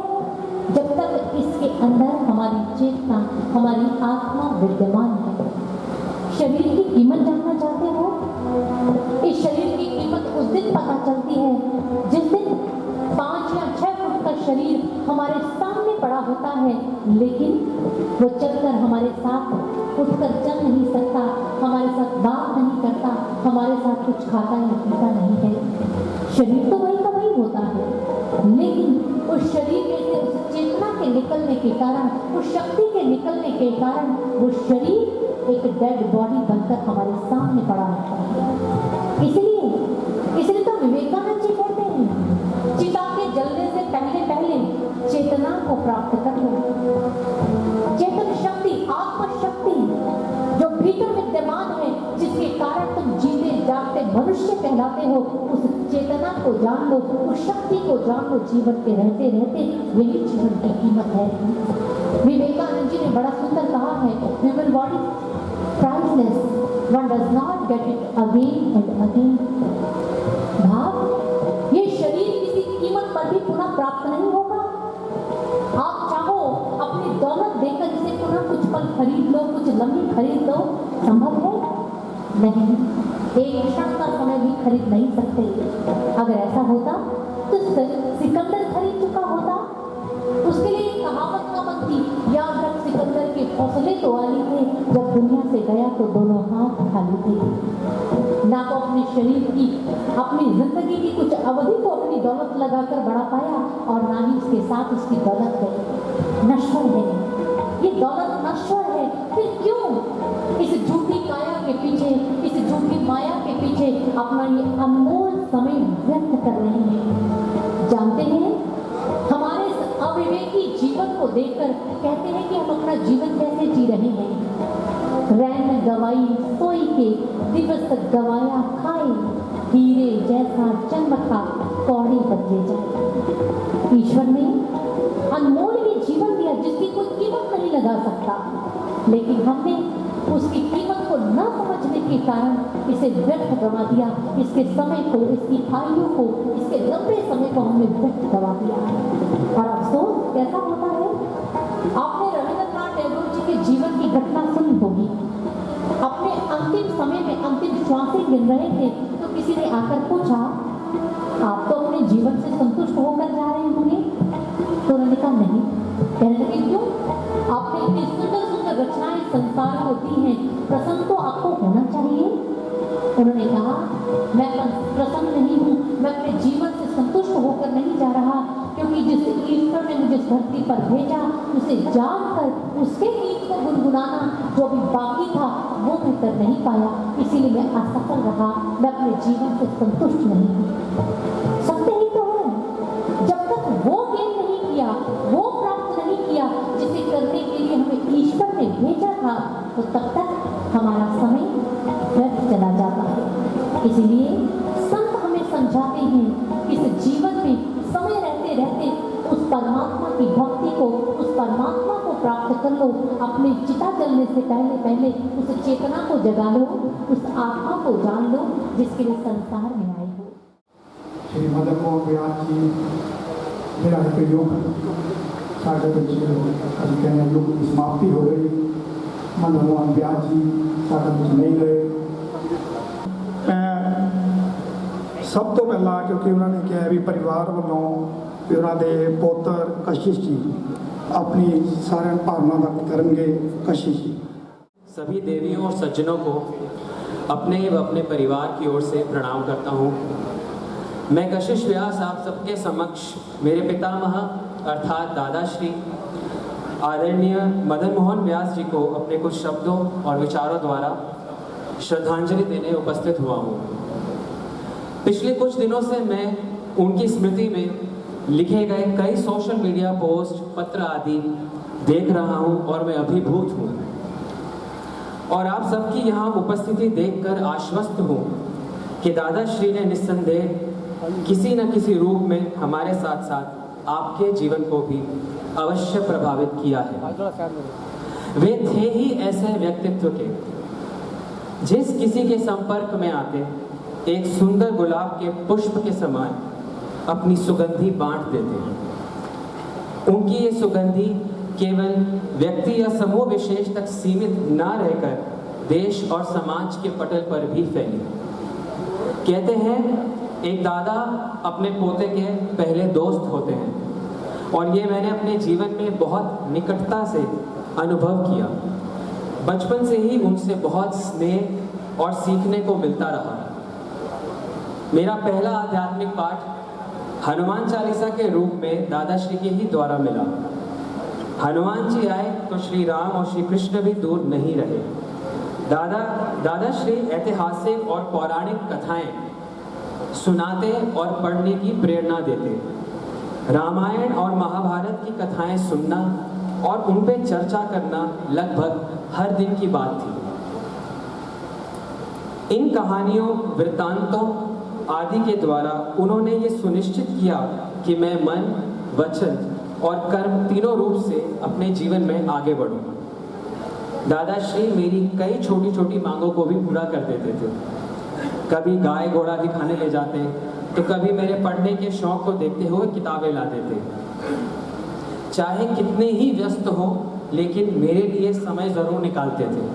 जब तक इसके अंदर हमारी चेतना, हमारी आत्मा विद्यमान है। शरीर की कीमत जानना चाहते हो? इस शरीर की कीमत उस दिन पता चलती है जिस दिन 5 या 6 फुट का शरीर हमारे सामने पड़ा होता है, लेकिन वो चलकर हमारे साथ उठकर चल नहीं सकता, हमारे साथ बात नहीं करता, हमारे साथ कुछ खाता या पीता नहीं है। शरीर तो वही का वही होता है, लेकिन उस शरीर में से उस चेतना के निकलने के कारण, उस शक्ति के निकलने के कारण वो शरीर एक डेड बॉडी बनकर हमारे सामने पड़ा रहता है। इसलिए तो विवेकानंद जी कहते हैं, चिता के जलने से पहले पहले चेतना को प्राप्त कर लो। चेतन शक्ति, आत्म शक्ति जो भीतर विद्यमान है, जिसके कारण तुम जीते जागते मनुष्य मनुष्य कहलाते हो, उस चेतना को जान लो, उस शक्ति को जान लो। जीवन के रहते रहते यही जीवन की कीमत है। विवेकानंद जी ने बड़ा सुंदर कहा है, human body priceless, one does not get it again and again. भाव, ये शरीर किसी कीमत पर भी पुनः प्राप्त नहीं होगा। आप चाहो अपनी दौलत देकर इसे पुनः कुछ पल खरीद लो, कुछ लम्हे खरीद लो, संभव है? नहीं, एक क्षण का समय भी खरीद नहीं सकते। अगर ऐसा होता तो सिकंदर खरीद चुका होता। उसके लिए एक कहावत ना बनती, याद रख सिकंदर के हौसले तो वाली थे, जब दुनिया से गया तो दोनों हाथ खाली थे। ना तो अपने शरीर की, अपनी जिंदगी की कुछ अवधि को अपनी दौलत लगाकर बढ़ा पाया, और ना ही उसके साथ उसकी दौलत है। नश्वर है ये दौलत, नश्वर है। फिर क्यों इस झूठी काया के पीछे, इस झूठी माया के पीछे अपना ये अनमोल समय व्यर्थ कर रहे हैं? जानते हैं, हमारे इस अविवेकी जीवन को देखकर कहते हैं कि हम अपना जीवन कैसे जी रहे हैं। रैन गवाई सोई के, दिवस गवाया खाए, हीरे जैसा चमका कौड़ी बदले जाए। ईश्वर ने अनमोल ये जीवन दिया जिसकी कोई कीमत नहीं लगा सकता, लेकिन हमने उसकी कीमत को न समझने के कारण इसे व्यर्थ गवा दिया। इसके समय को, इसकी आयु को, इसके लंबे समय को हमने व्यर्थ गवा दिया। और अफसोस कैसा होता है, आपने रविंद्रनाथ टैगोर जी के जीवन की घटना सुनी होगी। अपने अंतिम समय में अंतिम श्वासें गिन रहे थे तो किसी ने आकर पूछा, आप तो अपने जीवन से संतुष्ट होकर जा रहे होंगे? तो उन्होंने कहा नहीं। कहने लगे क्यों? आपने इतनी सुंदर सुंदर रचनाएं संसार को दी हैं, प्रसन्न तो आपको होना चाहिए। उन्होंने कहा, मैं प्रसन्न नहीं हूँ, मैं अपने जीवन से संतुष्ट होकर नहीं जा रहा, क्योंकि जिस ईश्वर ने मुझे धरती पर भेजा उसे जानकर उसके गीत को गुनगुनाना जो भी बाकी था वो मैं कर नहीं पाया, इसीलिए मैं असफल रहा, मैं अपने जीवन से संतुष्ट नहीं हूँ। सत्य ही तो है, जब तक वो गेन नहीं किया, वो प्राप्त नहीं किया जिसे करने के लिए हमें ईश्वर ने भेजा था, तो तब तक हमारा समय व्यर्थ चला जाता है। इसीलिए संत हमें समझाते हैं, इस जीवन में समय रहते रहते उस परमात्मा की भक्ति को, उस परमात्मा को प्राप्त कर लो। अपनी चिता जलने से पहले पहले उस चेतना को जगा लो, उस आत्मा को जान लो जिसके लिए संसार में आए हो। श्री मदन मोहन व्यास जी मेरा एक योग साढ़े बच्चे अभी कहने योग की समाप्ति हो गई। मदन मोहन व्यास जी साढ़े कुछ नहीं गए। सब तो पहला क्योंकि उन्होंने कहा भी परिवार वालों भी उन्होंने पुत्र कशिश जी अपनी सारे भावना व्यक्त करेंगे। कशिश जी। सभी देवियों और सज्जनों को अपने व अपने परिवार की ओर से प्रणाम करता हूँ। मैं कशिश व्यास आप सबके समक्ष मेरे पितामह अर्थात दादाश्री आदरणीय मदन मोहन व्यास जी को अपने कुछ शब्दों और विचारों द्वारा श्रद्धांजलि देने उपस्थित हुआ हूँ। पिछले कुछ दिनों से मैं उनकी स्मृति में लिखे गए कई सोशल मीडिया पोस्ट, पत्र आदि देख रहा हूँ और मैं अभिभूत हूँ और आप सबकी यहाँ उपस्थिति देखकर आश्वस्त हूँ कि दादाश्री ने निस्संदेह किसी न किसी रूप में हमारे साथ साथ आपके जीवन को भी अवश्य प्रभावित किया है। वे थे ही ऐसे व्यक्तित्व के जिस किसी के संपर्क में आते एक सुंदर गुलाब के पुष्प के समान अपनी सुगंधी बांट देते हैं। उनकी ये सुगंधी केवल व्यक्ति या समूह विशेष तक सीमित ना रहकर देश और समाज के पटल पर भी फैली। कहते हैं एक दादा अपने पोते के पहले दोस्त होते हैं और ये मैंने अपने जीवन में बहुत निकटता से अनुभव किया। बचपन से ही उनसे बहुत स्नेह और सीखने को मिलता रहा। मेरा पहला आध्यात्मिक पाठ हनुमान चालीसा के रूप में दादाश्री के ही द्वारा मिला। हनुमान जी आए तो श्री राम और श्री कृष्ण भी दूर नहीं रहे। दादाश्री ऐतिहासिक और पौराणिक कथाएं सुनाते और पढ़ने की प्रेरणा देते। रामायण और महाभारत की कथाएं सुनना और उन पे चर्चा करना लगभग हर दिन की बात थी। इन कहानियों, वृत्तांतों आदि के द्वारा उन्होंने ये सुनिश्चित किया कि मैं मन, वचन और कर्म तीनों रूप से अपने जीवन में आगे बढ़ूं। दादाश्री मेरी कई छोटी छोटी मांगों को भी पूरा कर देते थे। कभी गाय घोड़ा दिखाने ले जाते, तो कभी मेरे पढ़ने के शौक को देखते हुए किताबें ला देते। चाहे कितने ही व्यस्त हो, लेकिन मेरे लिए समय जरूर निकालते थे।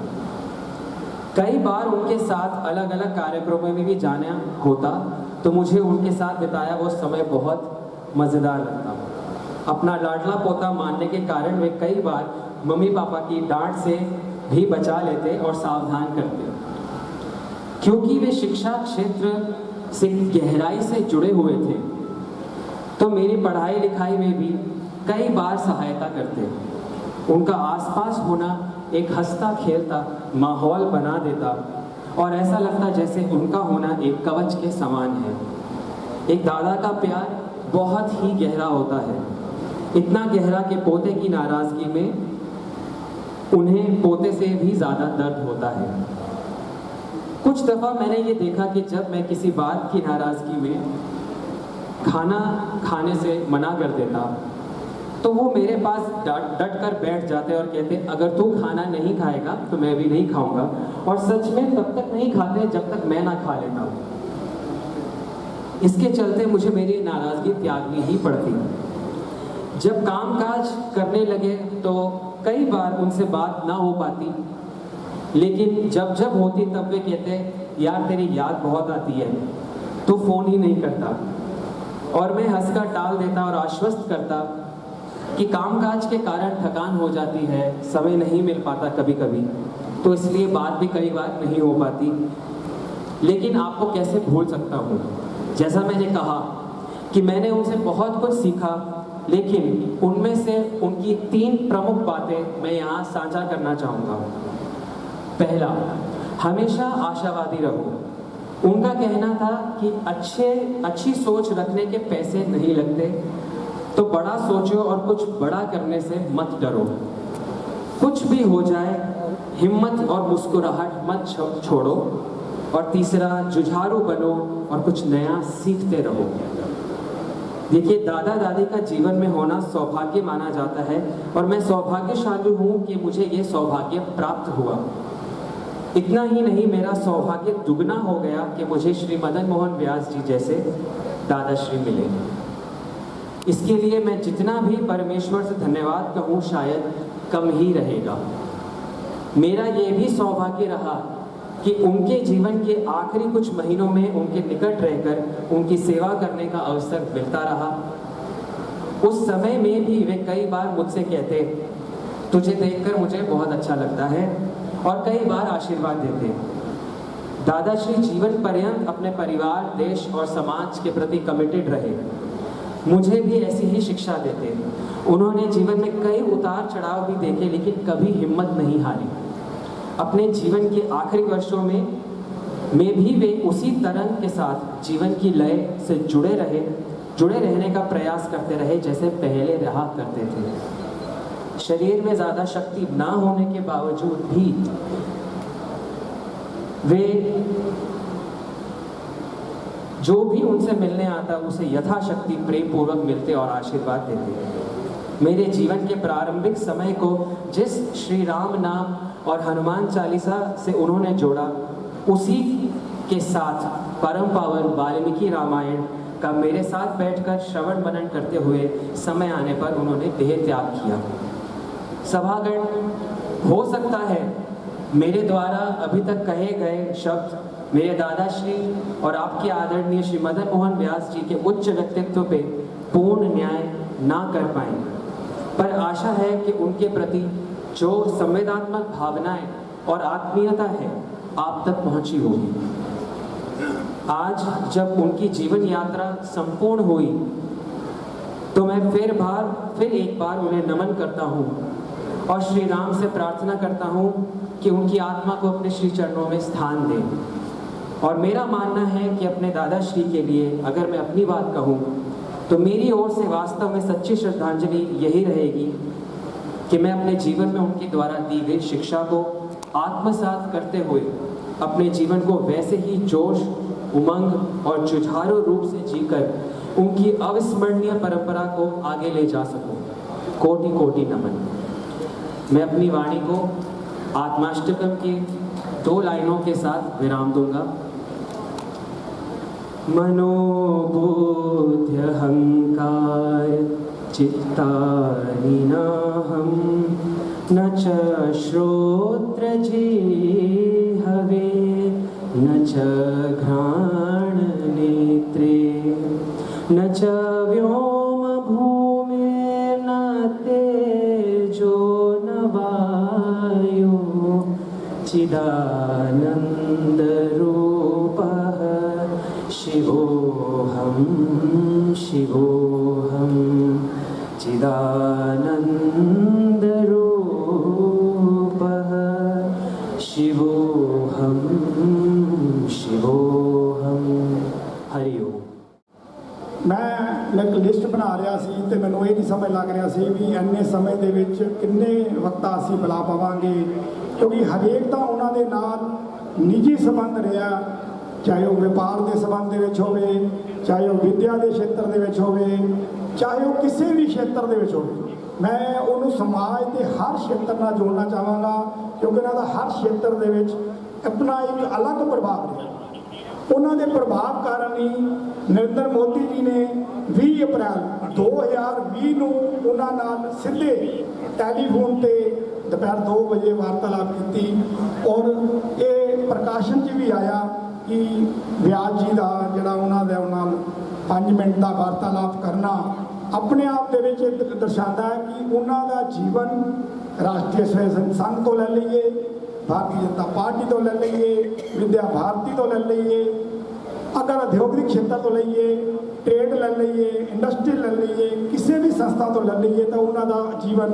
कई बार उनके साथ अलग अलग कार्यक्रमों में भी जाना होता, तो मुझे उनके साथ बिताया वो समय बहुत मज़ेदार लगता। अपना लाडला पोता मानने के कारण वे कई बार मम्मी पापा की डांट से भी बचा लेते और सावधान करते। क्योंकि वे शिक्षा क्षेत्र से गहराई से जुड़े हुए थे, तो मेरी पढ़ाई लिखाई में भी कई बार सहायता करते। उनका आसपास होना एक हंसता खेलता माहौल बना देता और ऐसा लगता जैसे उनका होना एक कवच के समान है। एक दादा का प्यार बहुत ही गहरा होता है, इतना गहरा कि पोते की नाराजगी में उन्हें पोते से भी ज़्यादा दर्द होता है। कुछ दफ़ा मैंने ये देखा कि जब मैं किसी बात की नाराज़गी में खाना खाने से मना कर देता, तो वो मेरे पास डट कर बैठ जाते और कहते, अगर तू खाना नहीं खाएगा तो मैं भी नहीं खाऊंगा। और सच में तब तक नहीं खाते जब तक मैं ना खा लेता हूँ। इसके चलते मुझे मेरी नाराज़गी त्यागनी ही पड़ती। जब कामकाज करने लगे तो कई बार उनसे बात ना हो पाती, लेकिन जब जब होती तब वे कहते, यार तेरी याद बहुत आती है, तू फ़ोन ही नहीं करता। और मैं हंसकर टाल देता और आश्वस्त करता कि कामकाज के कारण थकान हो जाती है, समय नहीं मिल पाता कभी कभी, तो इसलिए बात भी कई बार नहीं हो पाती। लेकिन आपको कैसे भूल सकता हूँ। जैसा मैंने कहा कि मैंने उनसे बहुत कुछ सीखा, लेकिन उनमें से उनकी 3 प्रमुख बातें मैं यहाँ साझा करना चाहूँगा। पहला, हमेशा आशावादी रहो। उनका कहना था कि अच्छी सोच रखने के पैसे नहीं लगते, तो बड़ा सोचो और कुछ बड़ा करने से मत डरो। कुछ भी हो जाए, हिम्मत और मुस्कुराहट मत छोड़ो। और तीसरा, जुझारू बनो और कुछ नया सीखते रहो। देखिए, दादा दादी का जीवन में होना सौभाग्य माना जाता है और मैं सौभाग्यशाली हूँ कि मुझे ये सौभाग्य प्राप्त हुआ। इतना ही नहीं, मेरा सौभाग्य दुगना हो गया कि मुझे श्री मदन मोहन व्यास जी जैसे दादाश्री मिले। इसके लिए मैं जितना भी परमेश्वर से धन्यवाद कहूँ शायद कम ही रहेगा। मेरा ये भी सौभाग्य रहा कि उनके जीवन के आखिरी कुछ महीनों में उनके निकट रहकर उनकी सेवा करने का अवसर मिलता रहा। उस समय में भी वे कई बार मुझसे कहते, तुझे देखकर मुझे बहुत अच्छा लगता है, और कई बार आशीर्वाद देते। दादाश्री जीवन पर्यंत अपने परिवार, देश और समाज के प्रति कमिटेड रहे। मुझे भी ऐसी ही शिक्षा देते। उन्होंने जीवन में कई उतार चढ़ाव भी देखे, लेकिन कभी हिम्मत नहीं हारी। अपने जीवन के आखिरी वर्षों में भी वे उसी तरंग के साथ जीवन की लय से जुड़े रहने का प्रयास करते रहे जैसे पहले रहा करते थे। शरीर में ज़्यादा शक्ति ना होने के बावजूद भी वे जो भी उनसे मिलने आता उसे यथाशक्ति प्रेम पूर्वक मिलते और आशीर्वाद देते। मेरे जीवन के प्रारंभिक समय को जिस श्री राम नाम और हनुमान चालीसा से उन्होंने जोड़ा, उसी के साथ परम पावन वाल्मीकि रामायण का मेरे साथ बैठकर श्रवण मनन करते हुए समय आने पर उन्होंने देह त्याग किया। सभागण, हो सकता है मेरे द्वारा अभी तक कहे गए शब्द मेरे दादाश्री और आपके आदरणीय श्री मदन मोहन व्यास जी के उच्च व्यक्तित्व पे पूर्ण न्याय ना कर पाए, पर आशा है कि उनके प्रति जो संवेदनात्मक भावनाएं और आत्मीयता है आप तक पहुंची होगी। आज जब उनकी जीवन यात्रा संपूर्ण हुई तो मैं फिर एक बार उन्हें नमन करता हूँ और श्री राम से प्रार्थना करता हूँ कि उनकी आत्मा को अपने श्री चरणों में स्थान दें। और मेरा मानना है कि अपने दादाश्री के लिए अगर मैं अपनी बात कहूँ तो मेरी ओर से वास्तव में सच्ची श्रद्धांजलि यही रहेगी कि मैं अपने जीवन में उनके द्वारा दी गई शिक्षा को आत्मसात करते हुए अपने जीवन को वैसे ही जोश, उमंग और जुझारू रूप से जीकर उनकी अविस्मरणीय परंपरा को आगे ले जा सकूं। कोटि कोटि नमन। मैं अपनी वाणी को आत्माष्टकम की 2 लाइनों के साथ विराम दूंगा। मनोबुद्ध्यहंकार चित्तानि नाहं न च श्रोत्र जिह्वे न च घ्राण नेत्रे न च व्योम भूमे न तेजो न वायु चिदानंद रूपः शिवोऽहं शिवोऽहं चिदानंद रूपः शिवोऽहं शिवोऽहं। हरि ओम। मैं एक लिस्ट बना रहा सी ते मैनूं ये नहीं समझ लग रहा सी भी इन्ने समय दे विच किन्ने वक्ता असीं बुला पावांगे, क्योंकि हरेक दा उन्हां दे नाल निजी संबंध रहा, चाहे वो व्यापार के संबंध दे विच होवे, चाहे वो विद्या के क्षेत्र दे विच होवे, चाहे वो किसी भी क्षेत्र दे विच होवे। मैं उन्होंने समाज के हर क्षेत्र नाल जोड़ना चाहांगा, क्योंकि उन्हां दा हर क्षेत्र दे विच अपना एक अलग प्रभाव रहा। उन्होंने प्रभाव कारण ही नरेंद्र मोदी जी ने 20 अप्रैल 2020 ਨੂੰ ਉਹਨਾਂ ਨਾਲ ਸਿੱਧੇ ਟੈਲੀਫੋਨ ਤੇ ਦੁਪਹਿਰ 2 ਵਜੇ ਵਾਰਤਾਲਾਪ ਕੀਤੀ ਔਰ ਇਹ ਪ੍ਰਕਾਸ਼ਨ 'ਚ ਵੀ ਆਇਆ ਕਿ ਵਿਆਸ ਜੀ ਦਾ ਜਿਹੜਾ ਉਹਨਾਂ ਦੇ ਨਾਲ 5 ਮਿੰਟ ਦਾ ਵਾਰਤਾਲਾਪ ਕਰਨਾ ਆਪਣੇ ਆਪ ਦੇ ਵਿੱਚ ਦਰਸਾਉਂਦਾ ਹੈ ਕਿ ਉਹਨਾਂ ਦਾ ਜੀਵਨ ਰਾਸ਼ਟਰੀ ਸਵੈ ਸੰਘ ਤੋਂ ਲੈ ਲਈਏ, भारतीय जनता पार्टी तो ले लीए, विद्या भारती तो ले लीए, अगर औद्योगिक क्षेत्र तो लीए, ट्रेड ले लीए, इंडस्ट्री ले लीए, किसी भी संस्था तो ले लीए, तो उन्होंने जीवन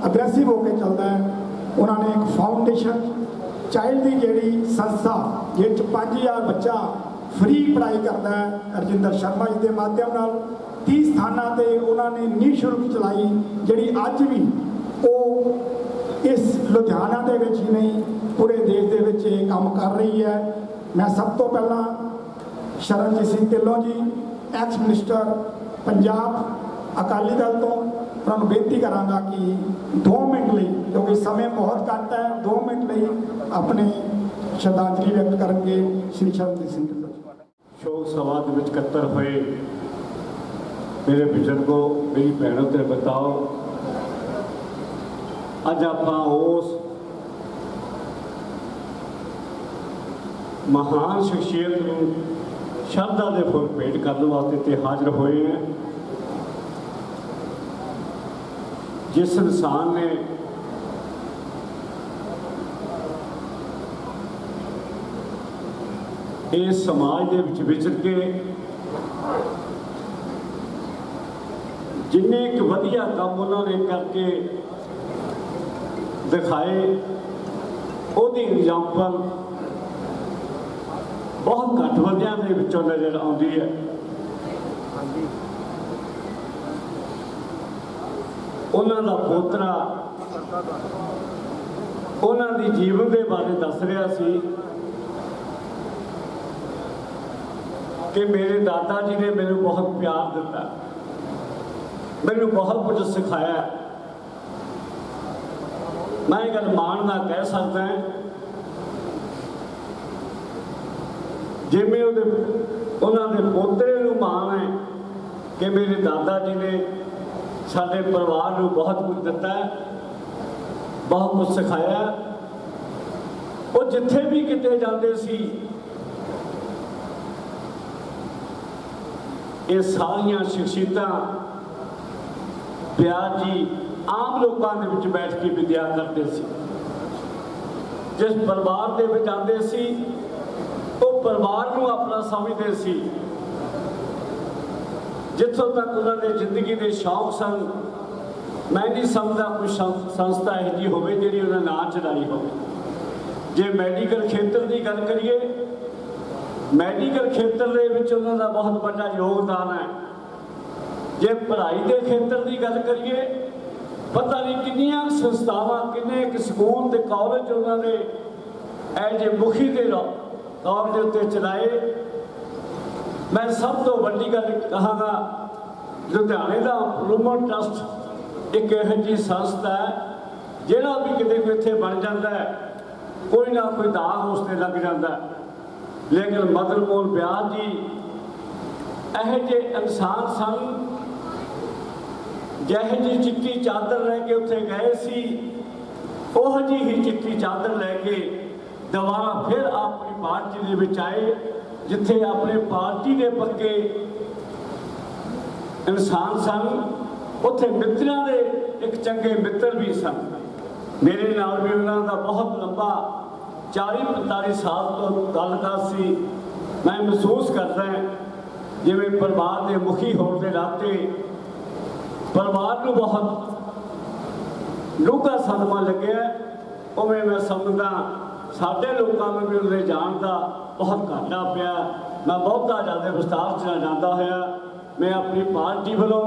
अग्रेसिव होकर चलता है। उन्होंने एक फाउंडेशन चाइल्ड की जी संस्था जिस 5000 बच्चा फ्री पढ़ाई करता है, हरजिंदर शर्मा जी के माध्यम नाल 30 स्थानों पर उन्होंने निःशुल्क चलाई, जी अज भी वो इस लुधियाना के विच ही नहीं पूरे देश के विच काम कर रही है। मैं सब तो पहला शरणजीत सिंह ढिल्लों जी एक्स मिनिस्टर पंजाब अकाली दल तो उन्होंने बेनती करांगा कि 2 मिनट लिए, क्योंकि समय बहुत घट है, 2 मिनट लिए अपने श्रद्धांजलि व्यक्त करेंगे श्री शरणजीत सिंह ढिल्लों। शोक सभा के विच इकट्ठा हुए मेरे बुजुर्गों, मेरी भैनों ते बताओ, अज आपां उस महान शख्सियत को शरधा के फुल भेंट करने वास्ते ते हाजिर होए हैं, जिस इंसान ने इस समाज के विच विचर के जिन्ने एक वधिया काम उन्होंने करके दिखाए, ਉਹਦੀ एग्जाम्पल बहुत घट बंदियां दे विचों नज़र आउंदी है। उन्हां दा पोतरा उन्हां दी जीवन के बारे दस रहा सी कि मेरे दादा जी ने मैनू बहुत प्यार दिता, मैनू बहुत कुछ सिखाया। मैं गल मान ना कह सकता है, जिमें उन्होंने पोतरे नूं मान है कि मेरे दादा जी ने साडे परिवार नूं बहुत कुछ दिता है, बहुत कुछ सिखाया। वो जिथे भी किते जाते सी ये सारियां शख्सियतां ब्यास जी आम लोगों के विच बैठ के विद्या करते सी। जिस परिवार के विच आते सी वो परिवार को अपना समझते सी। जिथों तक उन्होंने जिंदगी के शौक सन, मैं नहीं समझता कोई संस्था यह जी होवे जिहड़ी उन्हें ना चलाई हो। जे मैडिकल खेत्र की गल करिए, मैडिकल खेत्र के विच उन्हां दा बहुत बड़ा योगदान है। जे पढ़ाई के खेत्र की गल करिए, पता नहीं कितनियां संस्थावां, किन्ने स्कूल ते कॉलेज उन्होंने एज ए मुखी के तौर के उत्ते चलाए। मैं सब तो वड्डी गल कहांगा, लुधियाने का इंप्रूवमेंट ट्रस्ट एक यह जी संस्था है जिहड़ा भी किते कोई इत्थे बन जाता है कोई ना कोई दाग उसते लग जाता है। लेकिन मदन मोहन व्यास जी यह जे इंसान सन, जह जी चिट्टी चादर लैके उत्थे गए सी, ओह जी ही चिट्टी चादर लैके दोबारा फिर अपनी पार्टी दे विच आए, जिथे अपने पार्टी के पक्के इंसान सन, उत्थे मित्रों के एक चंगे मित्र भी सन। मेरे नाल भी उन्होंने का बहुत लंबा 40-45 साल तो ताल्लुकात सी। मैं महसूस करता है जिवें परिवार के मुखी होने के नाते परिवार को बहुत डूंघा सदमा लगे, उवें मैं समझदा साडे लोगों में भी उन्हें जान का बहुत घाटा पिया। मैं बहुता ज़्यादा विस्तार च जाता होया मैं अपनी पार्टी वालों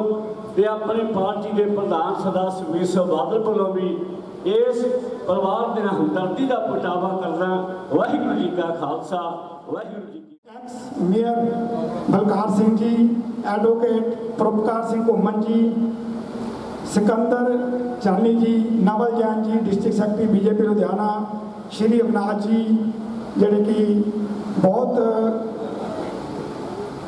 ते अपनी पार्टी के प्रधान सरदार सुखबीर सिंह बादल वालों भी इस परिवार के हमदर्दी का प्रगटावा करना। वाहिगुरू जी का खालसा, वाहिगुरू जी की। Mayor Balkar Singh ji, advocate Paropkar Singh Ghuman ji, Sikandar Chani ji, Naval Jain ji, district secretary BJP Ludhiana, Shri Avinash ji जिहड़े कि बहुत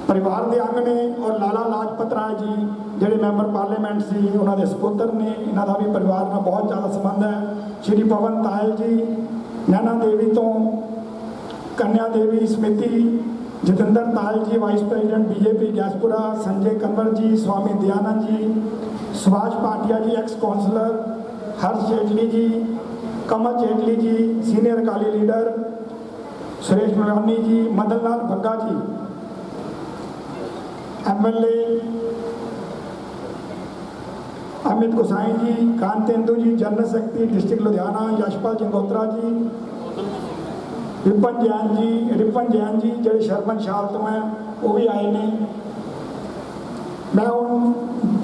परिवार के अंग ने, और लाला लाजपत राय जी जिहड़े मैंबर पार्लीमेंट से उन्होंने सपुत्र ने, इन्हों का भी परिवार में बहुत ज़्यादा संबंध है। श्री पवन तायल जी नैना देवी तो, Kanya Devi Smriti, Jitendra Tayal ji vice president BJP Gaspura, Sanjay Kanwar ji, Swami Dayanand ji, Subhash Patia ji ex councillor, Harsh Jaitley ji, Kamal Jaitley ji senior Akali leader, Suresh Malani ji, Madan Lal Bhagga ji MLA, Amit Gosai ji, Kantendu ji general secretary district Ludhiana, Yashpal Jangotra ji, Ripan Jain ji जो शर्मन शाल तो हैं वो भी आए ने। मैं हूँ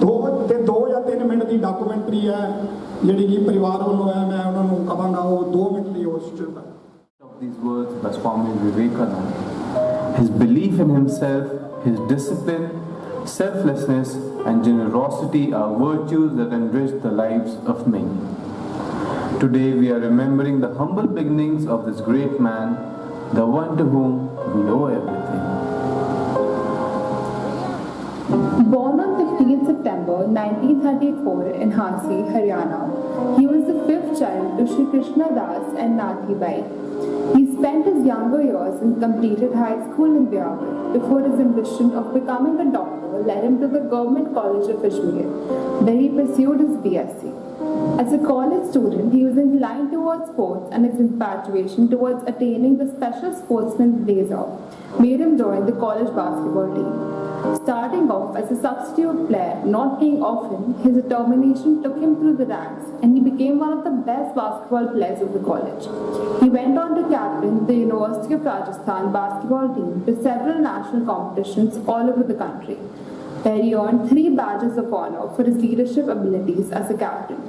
2 या 3 मिनट की डॉक्यूमेंट्री है जी कि परिवार वालों है, मैं उन्होंने कहांगा वो 2 मिनट की हो। These words by Swami Vivekananda. His belief in himself, his discipline, selflessness and generosity are virtues that enrich the lives of many. Today we are remembering the humble beginnings of this great man, the one to whom we owe everything. Born on 15 September 1934 in Hansi, Haryana, he was the 5th child to Shri Krishna Das and Nathi Bai. He spent his younger years and completed high school in Bihar before his ambition of becoming a doctor led him to the Government College of Ishmael, where he pursued his BSc. As a college student, he was inclined towards sports, and his infatuation towards attaining the special sportsman blazer made him join the college basketball team. Starting off as a substitute player, not playing often, his determination took him through the ranks and he became one of the best basketball players of the college. He went on to captain the University of Rajasthan basketball team to several national competitions all over the country, where he earned 3 badges of honor for his leadership abilities as a captain.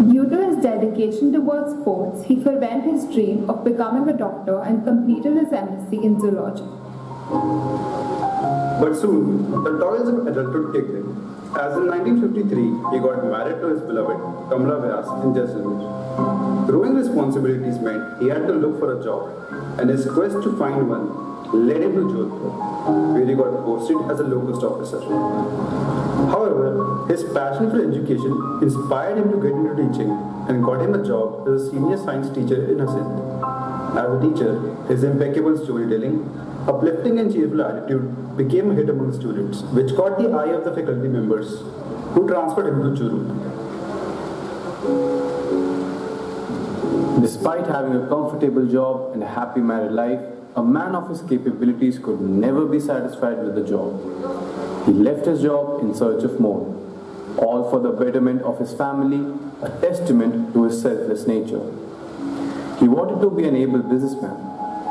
Due to his dedication towards sports, he forwent his dream of becoming a doctor and completed his MSc in zoology. But soon, the toils of adulthood kicked in, as in 1953, he got married to his beloved, Kamla Vyas, in Jaisalmer. Growing responsibilities meant he had to look for a job, and his quest to find one led him to Jodhpur, where he got posted as a locust officer. However, his passion for education inspired him to get into teaching and got him a job as a senior science teacher in Asint. As a teacher, his impeccable storytelling, uplifting and cheerful attitude became a hit among the students, which caught the eye of the faculty members, who transferred him to Churu. Despite having a comfortable job and a happy married life, a man of his capabilities could never be satisfied with the job. He left his job in search of more, all for the betterment of his family, a testament to his selfless nature. He wanted to be an able businessman,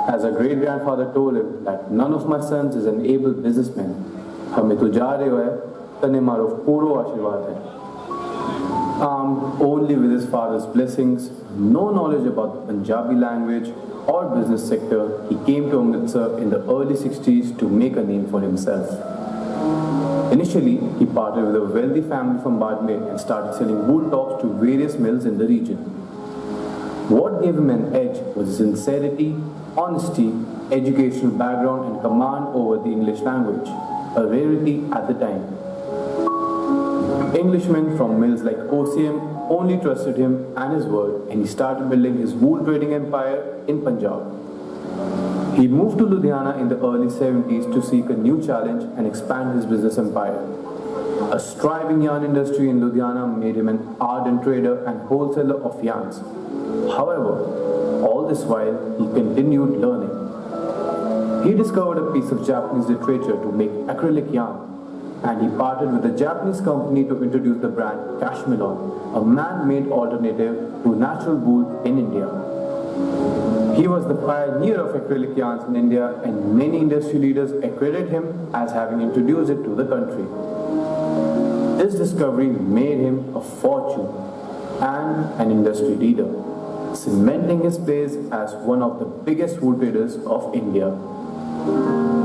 as a great-grandfather told him that none of my sons is an able businessman. हमें तो जा रहे हो है, तने मारो पूरो आशीर्वाद है. Armed only with his father's blessings, no knowledge about the Punjabi language, or business sector, he came to Amritsar in the early 60s to make a name for himself. Initially, he partnered with a wealthy family from Badmer and started selling wool tops to various mills in the region. What gave him an edge was his sincerity, honesty, educational background and command over the English language, a rarity at the time. Englishmen from mills like OCM only trusted him and his word, and he started building his wool trading empire in Punjab. He moved to Ludhiana in the early 70s to seek a new challenge and expand his business empire. A striving yarn industry in Ludhiana made him an ardent trader and wholesaler of yarns. However, all this while, he continued learning. He discovered a piece of Japanese literature to make acrylic yarn, and he partnered with a Japanese company to introduce the brand Cashmelon, a man-made alternative to natural wool in India. He was the pioneer of acrylic yarns in India, and many industry leaders accredit him as having introduced it to the country. This discovery made him a fortune and an industry leader, cementing his place as one of the biggest wool traders of India.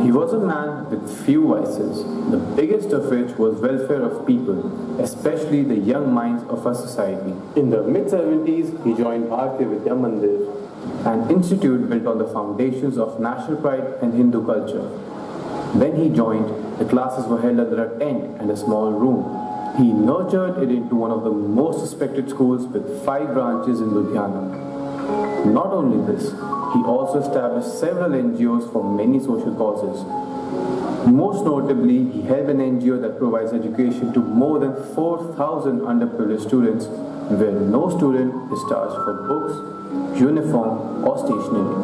He was a man with few vices, the biggest of which was welfare of people, especially the young minds of our society. In the mid-70s, he joined Bharatiya Vidya Mandir, an institute built on the foundations of national pride and Hindu culture. When he joined, the classes were held under a tent and a small room. He nurtured it into one of the most respected schools with 5 branches in Ludhiana. Not only this, he also established several NGOs for many social causes. Most notably, he held an NGO that provides education to more than 4,000 underprivileged students, where no student is charged for books, uniform or stationery.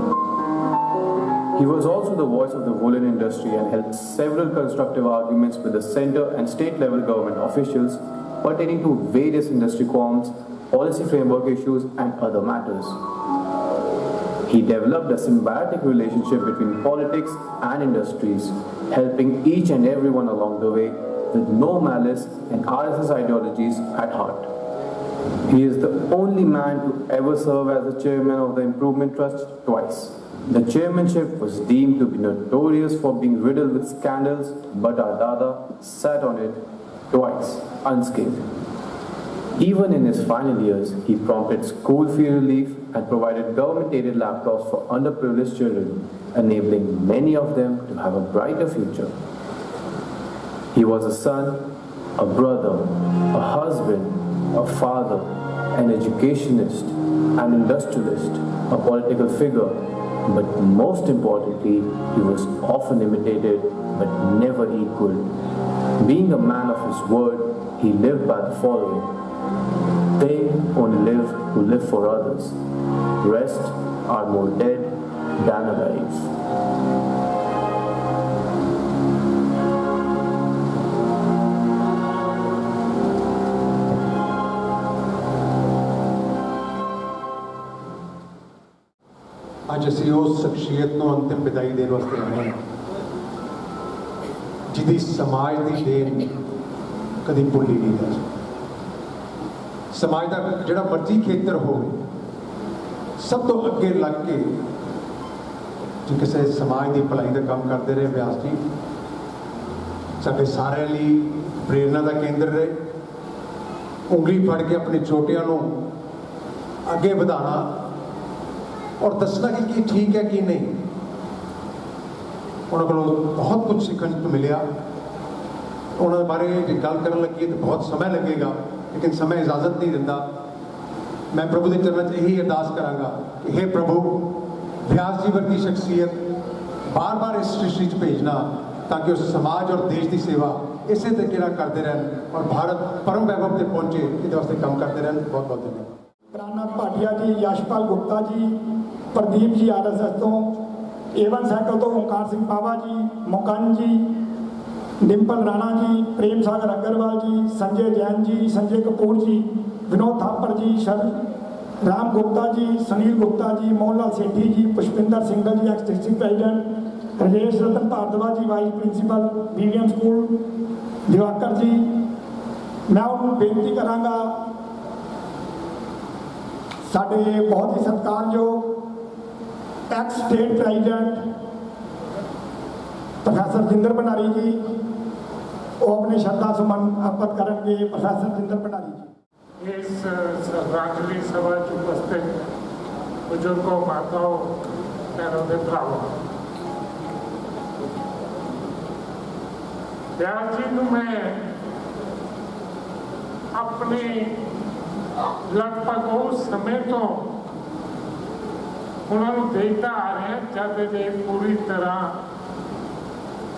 He was also the voice of the woolen industry and held several constructive arguments with the centre and state level government officials pertaining to various industry qualms, policy framework issues and other matters. He developed a symbiotic relationship between politics and industries, helping each and everyone along the way with no malice and RSS ideologies at heart. He is the only man to ever serve as the chairman of the Improvement Trust twice. The chairmanship was deemed to be notorious for being riddled with scandals, but our Dada sat on it twice, unscathed. Even in his final years, he prompted school fee relief and provided government-aided laptops for underprivileged children, enabling many of them to have a brighter future. He was a son, a brother, a husband, a father, an educationist, an industrialist, a political figure, but most importantly, he was often imitated but never equaled. Being a man of his word, he lived by the following: they only live who live for others. Rest are more dead than alive. ਅੱਜ ਅਸੀਂ ਉਸ ਸ਼ਖਸੀਅਤ ਨੂੰ ਅੰਤਿਮ ਵਿਦਾਈ ਦੇਣ ਵਾਸਤੇ ਆਏ ਹਾਂ ਜਿਹਦੀ ਸਮਾਜ ਦੀ ਦੇਣ ਕਦੀ ਭੁੱਲੀ ਨਹੀਂ ਜਾ ਸਕਦੀ। ਸਮਾਜ ਦਾ ਜਿਹੜਾ ਮਰਜ਼ੀ ਖੇਤਰ ਹੋਵੇ, ਸਭ ਤੋਂ ਅੱਗੇ ਲੱਗ ਕੇ ਜੇ ਕਿਸੇ ਸਮਾਜ ਦੀ ਭਲਾਈ ਦਾ ਕੰਮ ਕਰਦੇ ਰਹੇ ਵਿਆਸ ਜੀ ਸਾਡੇ ਸਾਰਿਆਂ ਲਈ ਪ੍ਰੇਰਨਾ ਦਾ ਕੇਂਦਰ ਰਹੇ। ਉਂਗਲੀ ਫੜ ਕੇ ਆਪਣੇ ਛੋਟਿਆਂ ਨੂੰ ਅੱਗੇ ਵਧਾਉਣਾ और दसना कि ठीक है कि नहीं। उन्होंने बहुत कुछ सीखने को मिले। उन्होंने बारे गल कर लगी तो बहुत समय लगेगा, लेकिन समय इजाजत नहीं देता। मैं प्रभु के चरणों में यही अरदास करांगा कि हे प्रभु, व्यास जी वर्गी शख्सियत बार बार इस सृष्टि च भेजना ताकि उस समाज और देश की सेवा इस तरीके करते रहन और भारत परम वैभव तक पहुँचे, इस वास्ते काम करते रहन। बहुत बहुत धन्यवाद। प्राणनाथ भाटिया जी, यशपाल गुप्ता जी, प्रदीप जी RSS तो, एवन साइकिल तो Onkar Singh Baba ji, Mukan ji, Dimple Rana ji, Prem Sagar Agarwal ji, Sanjay Jain ji, Sanjay Kapoor ji, Vinod Thapar ji, Ram Gupta ji, Sunil Gupta ji, Mohanlal Sethi ji, Pushpinder Singal ji ex district president, Rajesh Ratan Bhardwaj ji vice principal BVM school, Diwakar ji. मैं उन्होंने बेनती करांगा साढ़े बहुत ही सत्कारयोग ex state president professor Jinder Bhandari ji वो अपने श्रद्धा सुमन अर्पित करेंगे। प्रोफैसर जिंदर भंडारी जी। इस श्रद्धांजलि सभा च उपस्थित बुजुर्गों, माताओं, बहनों के भरावों, व्यास जी को मैं अपनी लगभग उस समय तो उन्होंने देखता आ रहे हैं जब ये पूरी तरह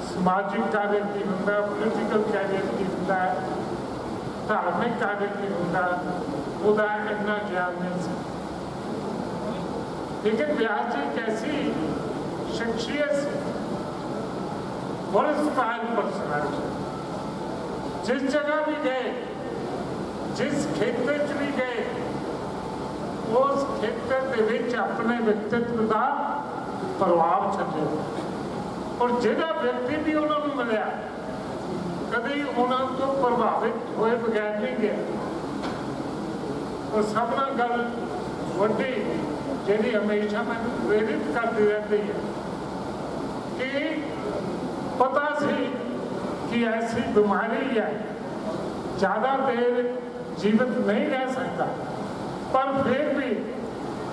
समाजिक कार्य की होंगे, पोलिटिकल कार्य की होंगे, धार्मिक कार्य की होंगे, उदा इतना ज्ञान नहीं सी। लेकिन व्यास जी कैसी शख्सियत से बड़े स्टाइल पर्सनैलिटी, जिस जगह भी गए, जिस खेत्र च भी गए, उस खेत्र के विच अपने व्यक्तित्व का प्रभाव छड्डिया और जिहड़ा व्यक्ति भी उन्होंने मिलिया कभी उन्होंने तो प्रभावित हुए बगैर नहीं गया। और सब नाल गल वड्डी जिहड़ी हमेशा मैनूं प्रेरित करती रहती है कि पता सी कि ऐसी बीमारी है, ज़्यादा देर जीवित नहीं रह सकता, पर फिर भी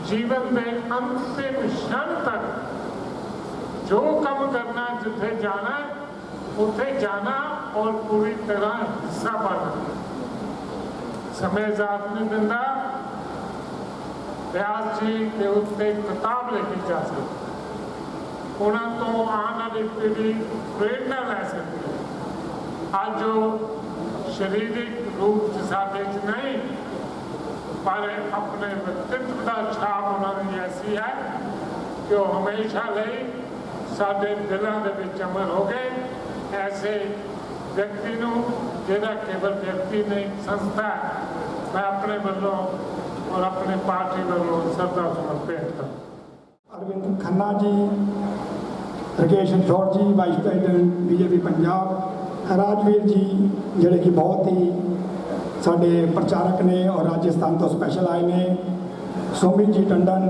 जीवन के अंतिम क्षण तक जो काम करना, जिथे जाना उथे जाना और पूरी तरह हिस्सा बनना। समय साथ नहीं दिंदा। व्यास जी के उत्ते किताब लिखी जा सकती, उन्होंने तो आने वाली पीढ़ी प्रेरणा लै सकती है। आज जो शारीरिक रूप से साढ़े नहीं, पर अपने व्यक्तित्व का छाप उन्होंने ऐसी है कि वो हमेशा लिए साढ़े दिलों के विच अमर हो गए। ऐसे व्यक्ति को जिहड़ा केवल व्यक्ति नहीं संस्था है, मैं अपने वालों और अपने पार्टी वालों श्रद्धा सुमन भेंट करता। Arvind Khanna ji, Rakesh Rathore ji vice president BJP Punjab, Rajveer ji जिहड़े कि बहुत ही साडे प्रचारक ने और राजस्थान तो स्पैशल आए ने, सोमित जी टंडन,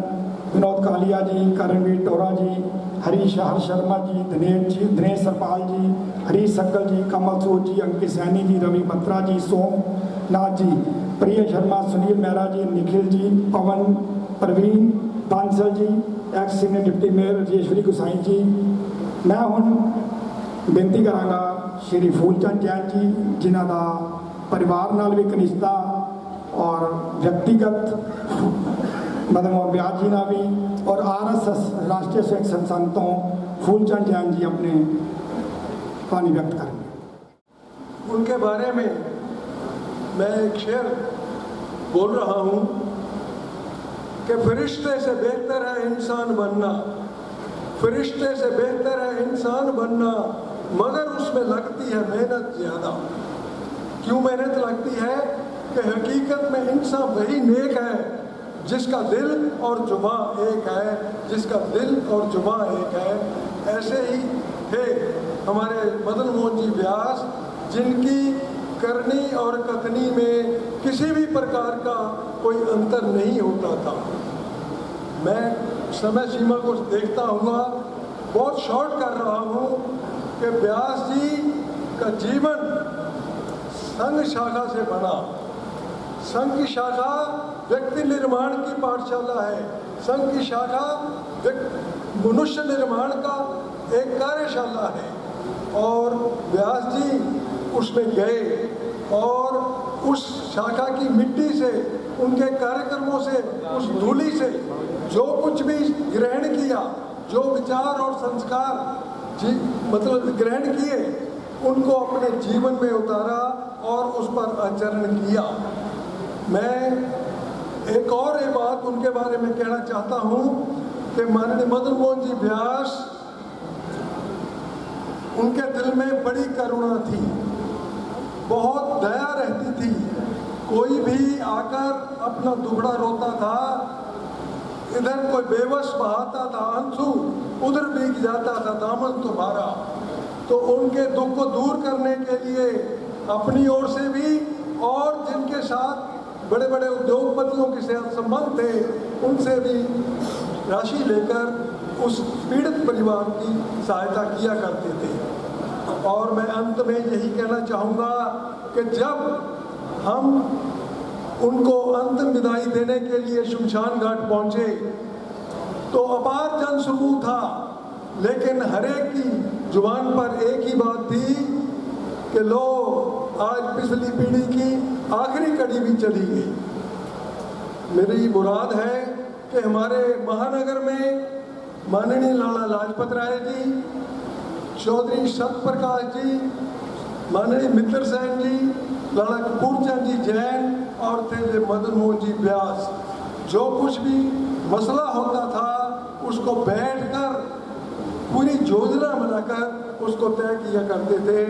विनोद कालिया जी, करणवीर टोरा जी, हरीश शर्मा जी, दिनेश सरपाल जी, हरीश सक्कल जी, कमल सूद जी, अंकित सैनी जी, रवि बत्रा जी, Somnath ji, Priya Sharma, Sunil Mehra ji, Nikhil ji, Pawan, Praveen Bansal ji, ex senior deputy mayor Rajeshwari Gusai ji. मैं हुण बेनती करांगा श्री फूलचंद जैन जी, जिन्हां दा परिवार नाल भी घनिष्ठता और व्यक्तिगत मदन मोहन व्यास जी ना भी, और RSS राष्ट्रीय स्वयं संस्थान तो फूलचंद जैन जी अपने वाणी व्यक्त करेंगे। उनके बारे में मैं एक शेर बोल रहा हूँ कि फरिश्ते से बेहतर है इंसान बनना, फरिश्ते से बेहतर है इंसान बनना, मगर उसमें लगती है मेहनत ज़्यादा। क्यों मेहनत लगती है कि हकीकत में इंसान वही नेक है जिसका दिल और जुबां एक है, जिसका दिल और जुबां एक है। ऐसे ही थे हमारे मदन मोहन जी व्यास, जिनकी करनी और कथनी में किसी भी प्रकार का कोई अंतर नहीं होता था। मैं समय सीमा को देखता हुआ बहुत शॉर्ट कर रहा हूँ कि व्यास जी का जीवन संघ शाखा से बना। संघ की शाखा व्यक्ति निर्माण की पाठशाला है, संघ की शाखा मनुष्य निर्माण का एक कार्यशाला है, और व्यास जी उसमें गए और उस शाखा की मिट्टी से, उनके कार्यक्रमों से, उस धूलि से जो कुछ भी ग्रहण किया, जो विचार और संस्कार मतलब ग्रहण किए, उनको अपने जीवन में उतारा और उस पर आचरण किया। मैं एक और ये बात उनके बारे में कहना चाहता हूँ कि माननीय मदन मोहन जी व्यास, उनके दिल में बड़ी करुणा थी, बहुत दया रहती थी। कोई भी आकर अपना दुखड़ा रोता था, इधर कोई बेबस बहाता था आंसू, उधर भीग जाता था दामन तुम्हारा। तो उनके दुख को दूर करने के लिए अपनी ओर से भी और जिनके साथ बड़े बड़े उद्योगपतियों के साथ संबंध थे, उनसे भी राशि लेकर उस पीड़ित परिवार की सहायता किया करते थे। और मैं अंत में यही कहना चाहूँगा कि जब हम उनको अंतिम विदाई देने के लिए शमशान घाट पहुँचे तो अपार जन समूह था, लेकिन हर एक की जुबान पर एक ही बात थी कि लो आज पिछली पीढ़ी की आखिरी कड़ी भी चली गई। मेरी मुराद है कि हमारे महानगर में माननीय लाला लाजपत राय जी, चौधरी सतप्रकाश जी, माननीय मित्र सेन जी, लाला कपूर चंद जी जैन और थे मदन मोहन जी व्यास, जो कुछ भी मसला होता था उसको बैठकर पूरी योजना बनाकर उसको तय किया करते थे।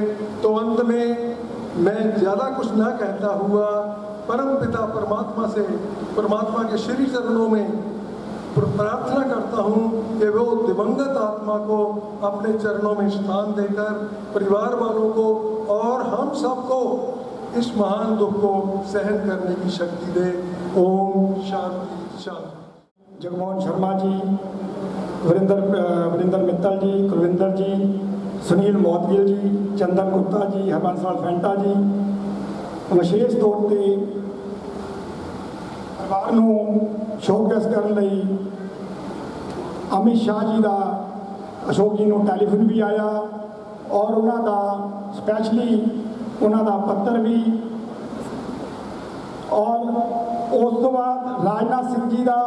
तो अंत में मैं ज़्यादा कुछ ना कहता हुआ परम पिता परमात्मा से, परमात्मा के श्री चरणों में प्रार्थना करता हूँ कि वो दिवंगत आत्मा को अपने चरणों में स्थान देकर परिवार वालों को और हम सबको इस महान दुख को सहन करने की शक्ति दे। ओम शांति शांति। जगमोहन शर्मा जी, वरिंदर मित्तल जी, कुलविंदर जी, सुनील मोदगिल जी, चंदन गुप्ता जी, हरबंस लाल फैंटा जी, विशेष तौर पर परिवार ਨੂੰ ਸ਼ੋਕ ਵਿਅਕਤ ਕਰਨ ਲਈ ਅਮਿਤ ਸ਼ਾਹ ਜੀ ਦਾ ਅਸ਼ੋਕ ਜੀ ਨੂੰ ਟੈਲੀਫੋਨ ਵੀ ਆਇਆ ਔਰ ਉਹਨਾਂ ਦਾ ਸਪੈਸ਼ਲੀ ਉਹਨਾਂ ਦਾ ਪੱਤਰ ਵੀ, ਔਰ ਉਸ ਤੋਂ ਬਾਅਦ ਰਾਜਨਾਥ ਸਿੰਘ ਜੀ ਦਾ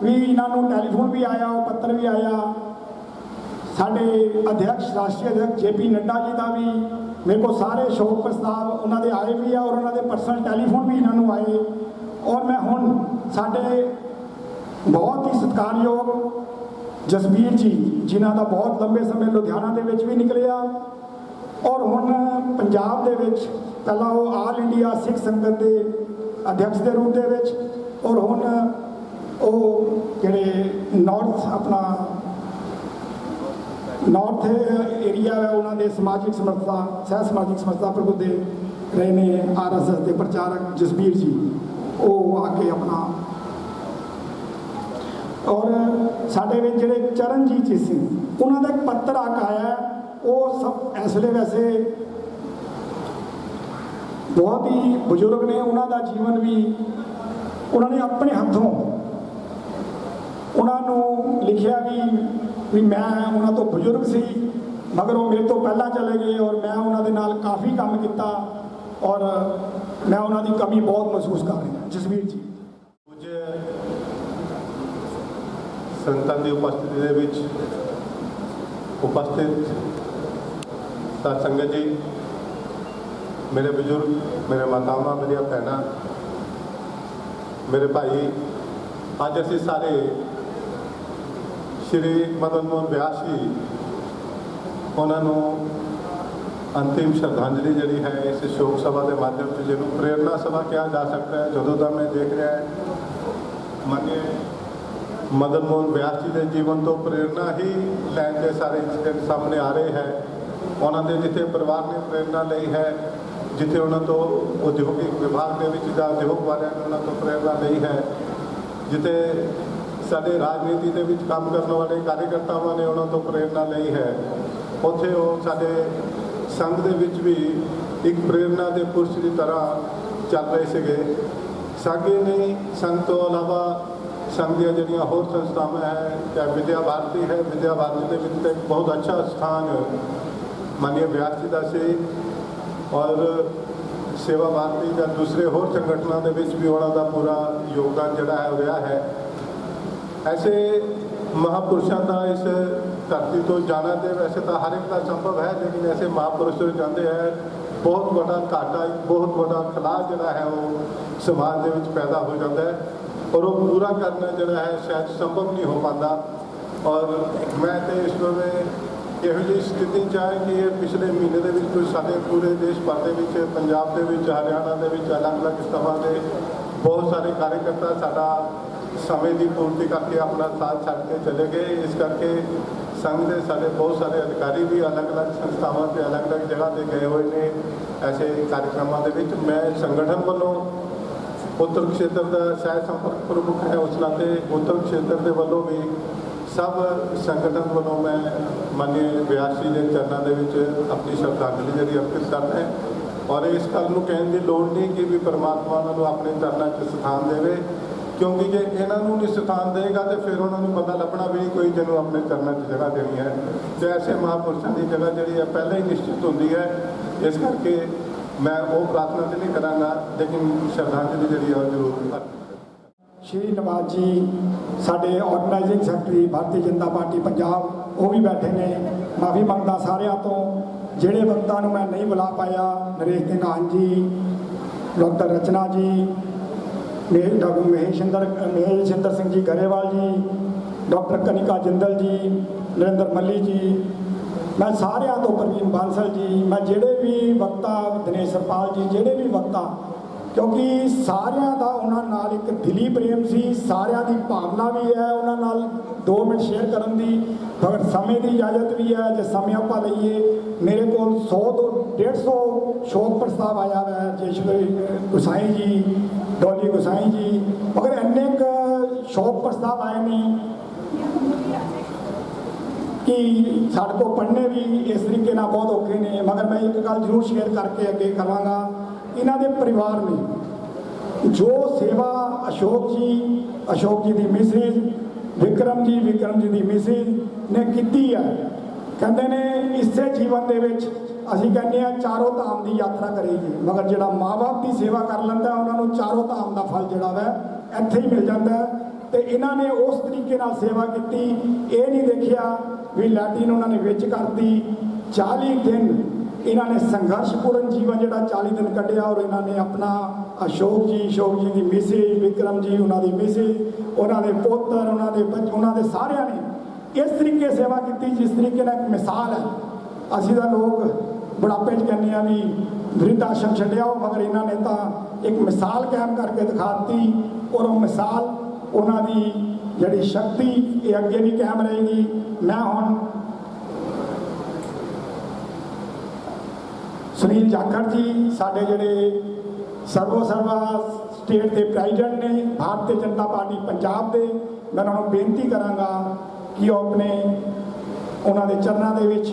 ਵੀ ਇਹਨਾਂ ਨੂੰ ਟੈਲੀਫੋਨ ਵੀ ਆਇਆ, ਉਹ ਪੱਤਰ ਵੀ ਆਇਆ। ਸਾਡੇ ਅਧਿਆਕਸ਼ ਰਾਸ਼ਟਰੀ ਅਧਿਆਕਸ਼ ਜੇਪੀ ਨੱਡਾ ਜੀ ਦਾ ਵੀ ਮੇਰੇ ਕੋਲ ਸਾਰੇ ਸ਼ੋਕ ਪ੍ਰਸਤਾਵ ਉਹਨਾਂ ਦੇ ਆਏ ਵੀ ਆ ਔਰ ਉਹਨਾਂ ਦੇ ਪਰਸਨਲ ਟੈਲੀਫੋਨ ਵੀ ਇਹਨਾਂ ਨੂੰ ਆਏ। ਔਰ ਮੈਂ ਹੁਣ ਸਾਡੇ ਬਹੁਤ ਹੀ ਸਤਿਕਾਰਯੋਗ ਜਸਬੀਰ ਜੀ, ਜਿਨ੍ਹਾਂ ਦਾ ਬਹੁਤ ਲੰਬੇ ਸਮੇਂ ਲੁਧਿਆਣਾ ਦੇ ਵਿੱਚ ਵੀ ਨਿਕਲਿਆ ਔਰ ਹੁਣ ਪੰਜਾਬ ਦੇ ਵਿੱਚ ਪਹਿਲਾਂ ਉਹ ਆਲ ਇੰਡੀਆ ਸਿੱਖ ਸੰਗਤ ਦੇ ਅਧਿਆਕਸ਼ ਦੇ ਰੂਪ ਦੇ ਵਿੱਚ ਔਰ ਹੁਣ ਉਹ ਜਿਹੜੇ ਨਾਰਥ ਏਰੀਆ ਹੈ ਉਹਨਾਂ ਦੇ ਸਮਾਜਿਕ ਸਮਰੱਥਾ ਸਹਿ ਸਮਾਜਿਕ ਸਮਰੱਥਾ ਪ੍ਰਬੰਧਕ ਰਹੇ ਨੇ RSS ਦੇ ਪ੍ਰਚਾਰਕ ਜਸਬੀਰ ਜੀ, ਉਹ ਆ ਕੇ ਆਪਣਾ ਔਰ ਸਾਡੇ ਵਿੱਚ ਜਿਹੜੇ ਚਰਨਜੀਤ ਜੀ ਸਿੰਘ, ਉਹਨਾਂ ਦਾ ਇੱਕ ਪੱਤਰ ਆ ਕੇ ਆਇਆ। ਉਹ ਸਭ ਇਸ ਵੇਲੇ ਵੈਸੇ ਬਹੁਤ ਹੀ ਬਜ਼ੁਰਗ ਨੇ, ਉਹਨਾਂ ਦਾ ਜੀਵਨ ਵੀ ਉਹਨਾਂ ਨੇ ਆਪਣੇ ਹੱਥੋਂ ਉਹਨਾਂ ਨੂੰ ਲਿਖਿਆ ਵੀ ਮੈਂ ਉਹਨਾਂ ਤੋਂ ਬਜ਼ੁਰਗ ਸੀ ਮਗਰ ਉਹ ਮੇਰੇ ਤੋਂ ਪਹਿਲਾਂ ਚਲੇ ਗਏ ਔਰ ਮੈਂ ਉਹਨਾਂ ਦੇ ਨਾਲ ਕਾਫੀ ਕੰਮ ਕੀਤਾ ਔਰ ਮੈਂ ਉਹਨਾਂ ਦੀ ਕਮੀ ਬਹੁਤ ਮਹਿਸੂਸ ਕਰ ਰਿਹਾ। ਜਸਵੀਰ ਜੀ ਸੰਤਾਂ ਦੀ ਉਪਸਥਿਤੀ ਦੇ ਵਿੱਚ ਉਪਸਥਿਤ ਸਾਧ ਸੰਗਤ ਜੀ, ਮੇਰੇ ਬਜ਼ੁਰਗ, ਮੇਰੇ ਮਾਤਾਵਾਂ, ਮੇਰੀਆਂ ਭੈਣਾਂ, ਮੇਰੇ ਭਾਈ, ਅੱਜ ਅਸੀਂ ਸਾਰੇ ਸ਼੍ਰੀ ਮਦਨ ਮੋਹਨ ਵਿਆਸ ਜੀ ਉਹਨਾਂ ਨੂੰ ਅੰਤਿਮ ਸ਼ਰਧਾਂਜਲੀ ਜਿਹੜੀ ਹੈ ਇਸ ਸ਼ੋਕ ਸਭਾ ਦੇ ਮਾਧਿਅਮ ਤੋਂ, ਜਿਹਨੂੰ ਪ੍ਰੇਰਨਾ ਸਭਾ ਕਿਹਾ ਜਾ ਸਕਦਾ ਹੈ, ਜਦੋਂ ਦਾ ਮੈਂ ਦੇਖ ਰਿਹਾ ਮੰਨੇ ਮਦਨ ਮੋਹਨ ਵਿਆਸ ਜੀ ਦੇ ਜੀਵਨ ਤੋਂ ਪ੍ਰੇਰਨਾ ਹੀ ਲੈਣ ਦੇ ਸਾਰੇ ਇੰਸੀਡੈਂਟ ਸਾਹਮਣੇ ਆ ਰਹੇ ਹੈ। ਉਹਨਾਂ ਦੇ ਜਿੱਥੇ ਪਰਿਵਾਰ ਨੇ ਪ੍ਰੇਰਨਾ ਲਈ ਹੈ, ਜਿੱਥੇ ਉਹਨਾਂ ਤੋਂ ਉਦਯੋਗਿਕ ਵਿਭਾਗ ਦੇ ਵਿੱਚ ਜਾਂ ਉਦਯੋਗ ਵਾਲਿਆਂ ਨੇ ਉਹਨਾਂ ਤੋਂ ਪ੍ਰੇਰਨਾ ਲਈ ਹੈ, ਜਿੱਥੇ ਸਾਡੇ ਰਾਜਨੀਤੀ ਦੇ ਵਿੱਚ ਕੰਮ ਕਰਨ ਵਾਲੇ ਕਾਰਜਕਰਤਾਵਾਂ ਨੇ ਉਹਨਾਂ ਤੋਂ ਪ੍ਰੇਰਨਾ ਲਈ ਹੈ, ਉੱਥੇ ਉਹ ਸਾਡੇ ਸੰਘ ਦੇ ਵਿੱਚ ਵੀ ਇੱਕ ਪ੍ਰੇਰਨਾ ਦੇ ਪੁਰਸ਼ ਦੀ ਤਰ੍ਹਾਂ ਚੱਲ ਰਹੇ ਸੀਗੇ। ਸਾਗੇ ਨੇ ਸੰਘ ਤੋਂ ਇਲਾਵਾ ਸੰਘ ਦੀਆਂ ਜਿਹੜੀਆਂ ਹੋਰ ਸੰਸਥਾਵਾਂ ਹੈ, ਚਾਹੇ ਵਿਦਿਆ ਭਾਰਤੀ ਹੈ, ਵਿਦਿਆ ਭਾਰਤੀ ਦੇ ਵਿੱਚ ਇੱਕ ਬਹੁਤ ਅੱਛਾ ਸਥਾਨ ਮਾਨਯ ਵਿਆਸ ਜੀ ਦਾ ਸੀ ਔਰ ਸੇਵਾ ਭਾਰਤੀ ਜਾਂ ਦੂਸਰੇ ਹੋਰ ਸੰਗਠਨਾਂ ਦੇ ਵਿੱਚ ਵੀ ਉਹਨਾਂ ਦਾ ਪੂਰਾ ਯੋਗਦਾਨ ਜਿਹੜਾ ਹੈ ਰਿਹਾ ਹੈ। ਐਸੇ ਮਹਾਪੁਰਸ਼ਾਂ ਦਾ ਇਸ ਧਰਤੀ ਤੋਂ ਜਾਣਾ ਤੇ ਵੈਸੇ ਤਾਂ ਹਰ ਇੱਕ ਦਾ ਸੰਭਵ ਹੈ, ਲੇਕਿਨ ਐਸੇ ਮਹਾਪੁਰਸ਼ ਜਾਂਦੇ ਹੈ ਬਹੁਤ ਵੱਡਾ ਘਾਟਾ, ਬਹੁਤ ਵੱਡਾ ਖਲਾਅ ਜਿਹੜਾ ਹੈ ਉਹ ਸਮਾਜ ਦੇ ਵਿੱਚ ਪੈਦਾ ਹੋ ਜਾਂਦਾ ਹੈ ਔਰ ਉਹ ਪੂਰਾ ਕਰਨਾ ਜਿਹੜਾ ਹੈ ਸ਼ਾਇਦ ਸੰਭਵ ਨਹੀਂ ਹੋ ਪਾਉਂਦਾ। ਔਰ ਮੈਂ ਤੇ ਇਸ ਵੇਲੇ ਇਹੋ ਜਿਹੀ ਸਥਿਤੀ 'ਚ ਹੈ ਕਿ ਇਹ ਪਿਛਲੇ ਮਹੀਨੇ ਦੇ ਵਿੱਚ ਕੁਝ ਸਾਡੇ ਪੂਰੇ ਦੇਸ਼ ਭਰ ਦੇ ਵਿੱਚ, ਪੰਜਾਬ ਦੇ ਵਿੱਚ, ਹਰਿਆਣਾ ਦੇ ਵਿੱਚ ਅਲੱਗ-ਅਲੱਗ ਸਥਾਨਾਂ ਦੇ ਬਹੁਤ ਸਾਰੇ ਕਾਰਜਕਰਤਾ ਸਾਡਾ ਸਮੇਂ ਦੀ ਪੂਰਤੀ ਕਰਕੇ ਆਪਣਾ ਸਾਥ ਛੱਡ ਕੇ ਚਲੇ ਗਏ। ਇਸ ਕਰਕੇ ਸੰਘ ਦੇ ਸਾਡੇ ਬਹੁਤ ਸਾਰੇ ਅਧਿਕਾਰੀ ਵੀ ਅਲੱਗ-ਅਲੱਗ ਸੰਸਥਾਵਾਂ 'ਤੇ ਅਲੱਗ-ਅਲੱਗ ਜਗ੍ਹਾ 'ਤੇ ਗਏ ਹੋਏ ਨੇ ਐਸੇ ਕਾਰਜਕ੍ਰਮਾਂ ਦੇ ਵਿੱਚ। ਮੈਂ ਸੰਗਠਨ ਵੱਲੋਂ ਉੱਤਰ ਖੇਤਰ ਦਾ ਸਹਿ ਸੰਪਰਕ ਪ੍ਰਮੁੱਖ ਹੈ, ਉਸ ਨਾਤੇ ਉੱਤਰ ਖੇਤਰ ਦੇ ਵੱਲੋਂ ਵੀ सब संगठन वालों मैं माननीय व्यास जी के चरणों के विच अपनी श्रद्धांजलि जी अर्पित करता है और इस गल को कहने की लोड़ नहीं कि भी परमात्मा उन्होंने अपने चरणों च स्थान देवे, क्योंकि जे इन्हों नहीं स्थान देगा तो फिर उन्होंने पता लगना भी नहीं कोई जिन्होंने अपने चरणों च जगह देनी है। तो ऐसे महापुरुषों की जगह जी है पहले ही निश्चित होती है, इस करके मैं वो प्रार्थना तो नहीं कराँगा, लेकिन श्रद्धांजलि जी जरूर। श्री नवाज जी साडे organising secretary Bharatiya Janata party Punjab, वो भी बैठे ने। माफ़ी मंगदा सारिਆਂ तो ਜਿਹੜੇ वक्ता मैं नहीं बुला पाया, नरेश धिंगान जी, डॉक्टर रचना जी, डॉक्टर महेशिंदर सिंह जी गरेवाल जी, डॉक्टर कनिका जिंदल जी, नरेंद्र मल्ली जी, मैं सारिਆਂ तो प्रवीण बांसल जी, मैं ਜਿਹੜੇ भी वक्ता दिनेश सरपाल जी, ਜਿਹੜੇ भी वक्ता, क्योंकि सारिਆਂ ਦਾ ਉਹਨਾਂ ਨਾਲ ਇੱਕ ਦਿਲੀ ਪ੍ਰੇਮ ਸੀ, ਸਾਰਿਆਂ ਦੀ ਭਾਵਨਾ ਵੀ ਹੈ ਉਹਨਾਂ ਨਾਲ 2 ਮਿੰਟ ਸ਼ੇਅਰ ਕਰਨ ਦੀ। ਅਗਰ ਸਮੇਂ ਦੀ ਇਜਾਜ਼ਤ ਵੀ ਹੈ, ਜੇ ਸਮੇਂ ਆਪਾਂ ਲਈਏ, ਮੇਰੇ ਕੋਲ 100 ਤੋਂ 150 ਸ਼ੋਕ ਪ੍ਰਸਤਾਵ ਆਇਆ ਹੈ, ਜੇਸ਼ਵਰੀ ਗੁਸਾਈ ਜੀ, डॉली गुसाई जी, मगर इन्ने शौक प्रस्ताव आए नहीं कि साढ़े को पढ़ने भी इस तरीके ना बहुत औखे ने। मगर मैं एक गल जरूर शेयर करके अगे कराँगा, इन्हों के परिवार ने जो सेवा अशोक जी की मिसेज, विक्रम जी की मिसेज ने की है, कहते ने इसे जीवन के असी कहने चारों धाम की यात्रा करेगी, मगर जो माँ बाप की सेवा कर लेंदा उन्होंने चारों धाम का फल जोड़ा वै इत्थे ही मिल जाता है। तो इन्होंने उस तरीके नाल सेवा की, ये नहीं देखा भी लैट्रिन उन्होंने विच करती। 40 दिन इन्होंने संघर्षपूर्ण जीवन जो 40 दिन कढ़िया और इन्होंने अपना अशोक जी की मिसेज, विक्रम जी उन्होंने मिसेज, उन्होंने पुत्र, उन्होंने सारिया ने इस तरीके सेवा की जिस तरीके एक मिसाल है। असी तो लोग बुढ़ापे कहने भी वृद्ध आश्रम छड्डिया, मगर इन्होंने तो एक मिसाल कायम करके दिखाती और वो मिसाल उन्होंने जी शक्ति ये अगे भी कायम रहेगी। मैं हुण सुनील जाखड़ जी साडे जिहड़े सर्वा स्टेट के प्रेजिडेंट ने भारतीय जनता पार्टी पंजाब के, मैं उन्होंने बेनती कराँगा कि वो अपने उन्होंने चरणों के विच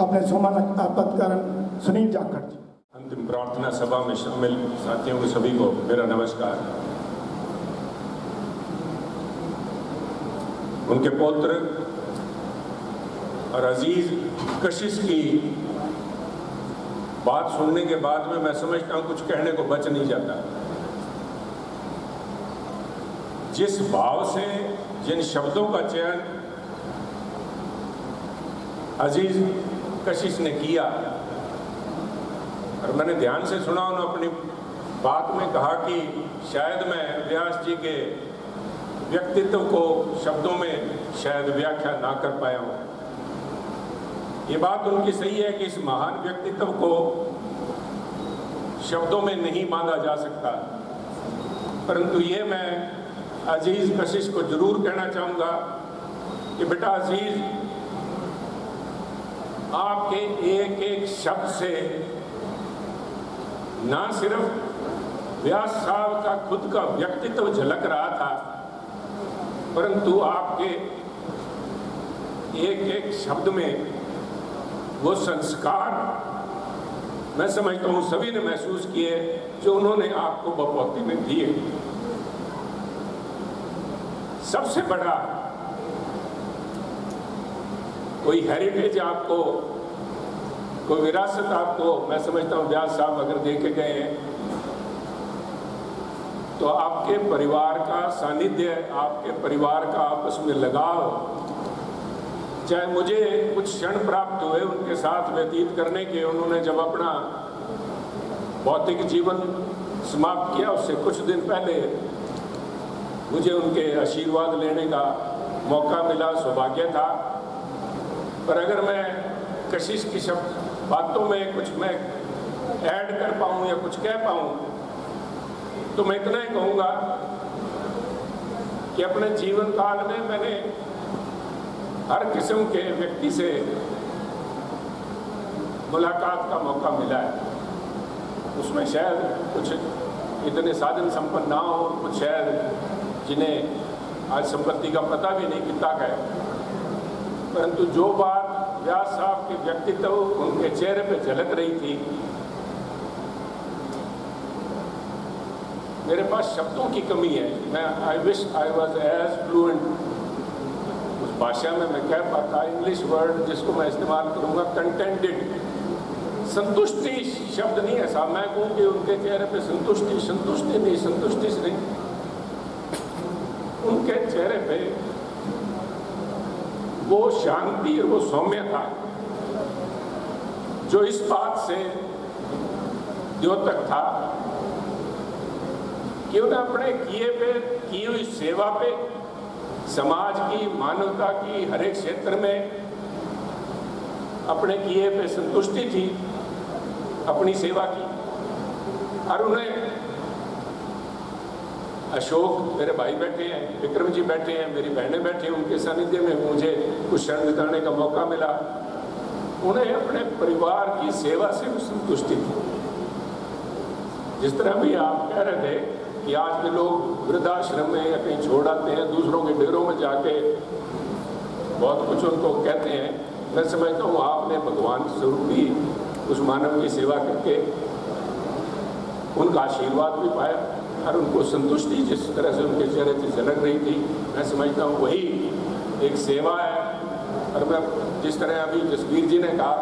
अपने सुमन अर्पित करन। सुनील जाखड़ जी। अंतिम प्रार्थना सभा में शामिल साथियों को सभी को मेरा नमस्कार। उनके पौत्र और अजीज कशिश की बात सुनने के बाद में मैं समझता हूं कुछ कहने को बच नहीं जाता। जिस भाव से जिन शब्दों का चयन अजीज कशिश ने किया, और मैंने ध्यान से सुना, उन्होंने अपनी बात में कहा कि शायद मैं व्यास जी के व्यक्तित्व को शब्दों में शायद व्याख्या ना कर पाया हूँ। ये बात उनकी सही है कि इस महान व्यक्तित्व को शब्दों में नहीं बांधा जा सकता, परंतु ये मैं अजीज कशिश को जरूर कहना चाहूँगा कि बेटा अजीज, आपके एक एक शब्द से ना सिर्फ व्यास साहब का खुद का व्यक्तित्व झलक रहा था, परंतु आपके एक एक शब्द में वो संस्कार मैं समझता हूँ सभी ने महसूस किए जो उन्होंने आपको बपौती में दिए। सबसे बड़ा कोई हेरिटेज आपको, कोई विरासत आपको, मैं समझता हूँ व्यास साहब अगर देखे गए हैं तो आपके परिवार का सानिध्य, आपके परिवार का आपस में लगाव, चाहे मुझे कुछ क्षण प्राप्त हुए उनके साथ व्यतीत करने के, उन्होंने जब अपना भौतिक जीवन समाप्त किया उससे कुछ दिन पहले मुझे उनके आशीर्वाद लेने का मौका मिला, सौभाग्य था। पर अगर मैं कशिश की शब्द बातों में कुछ मैं ऐड कर पाऊँ या कुछ कह पाऊँ तो मैं इतना ही कहूँगा कि अपने जीवन काल में मैंने हर किस्म के व्यक्ति से मुलाकात का मौका मिला है। उसमें शायद कुछ इतने साधन संपन्न ना हो, कुछ शायद जिन्हें आज संपत्ति का पता भी नहीं कितना का है, परंतु जो बात व्यास साहब के व्यक्तित्व उनके चेहरे पे झलक रही थी, मेरे पास शब्दों की कमी है। मैं I wish I was as fluent उस भाषा में मैं कह पाता। इंग्लिश वर्ड जिसको मैं इस्तेमाल करूँगा कंटेंटेड, संतुष्टि शब्द नहीं है साहब। मैं कहूँ कि उनके चेहरे पे संतुष्टि नहीं, संतुष्टि से नहीं, उनके चेहरे पे वो शांति और वो सौम्यता जो इस बात से द्योतक था कि उन्हें अपने की हुई सेवा पे, समाज की, मानवता की हर एक क्षेत्र में अपने किए पे संतुष्टि थी, अपनी सेवा की। और उन्हें अशोक मेरे भाई बैठे हैं, विक्रम जी बैठे हैं, मेरी बहनें बैठी हैं, उनके सानिध्य में मुझे कुछ क्षण बिताने का मौका मिला। उन्हें अपने परिवार की सेवा से संतुष्टि थी। जिस तरह भी आप कह रहे थे कि आज के लोग वृद्धाश्रम में या कहीं छोड़ आते हैं, दूसरों के डेरों में जाके बहुत कुछ उनको कहते हैं, मैं समझता हूँ आपने भगवान स्वरूप ही उस मानव की सेवा करके उनका आशीर्वाद भी पाया और उनको संतुष्टि जिस तरह से उनके चेहरे से झलक रही थी, मैं समझता हूँ वही एक सेवा है। और मैं जिस तरह अभी जसवीर जी ने कहा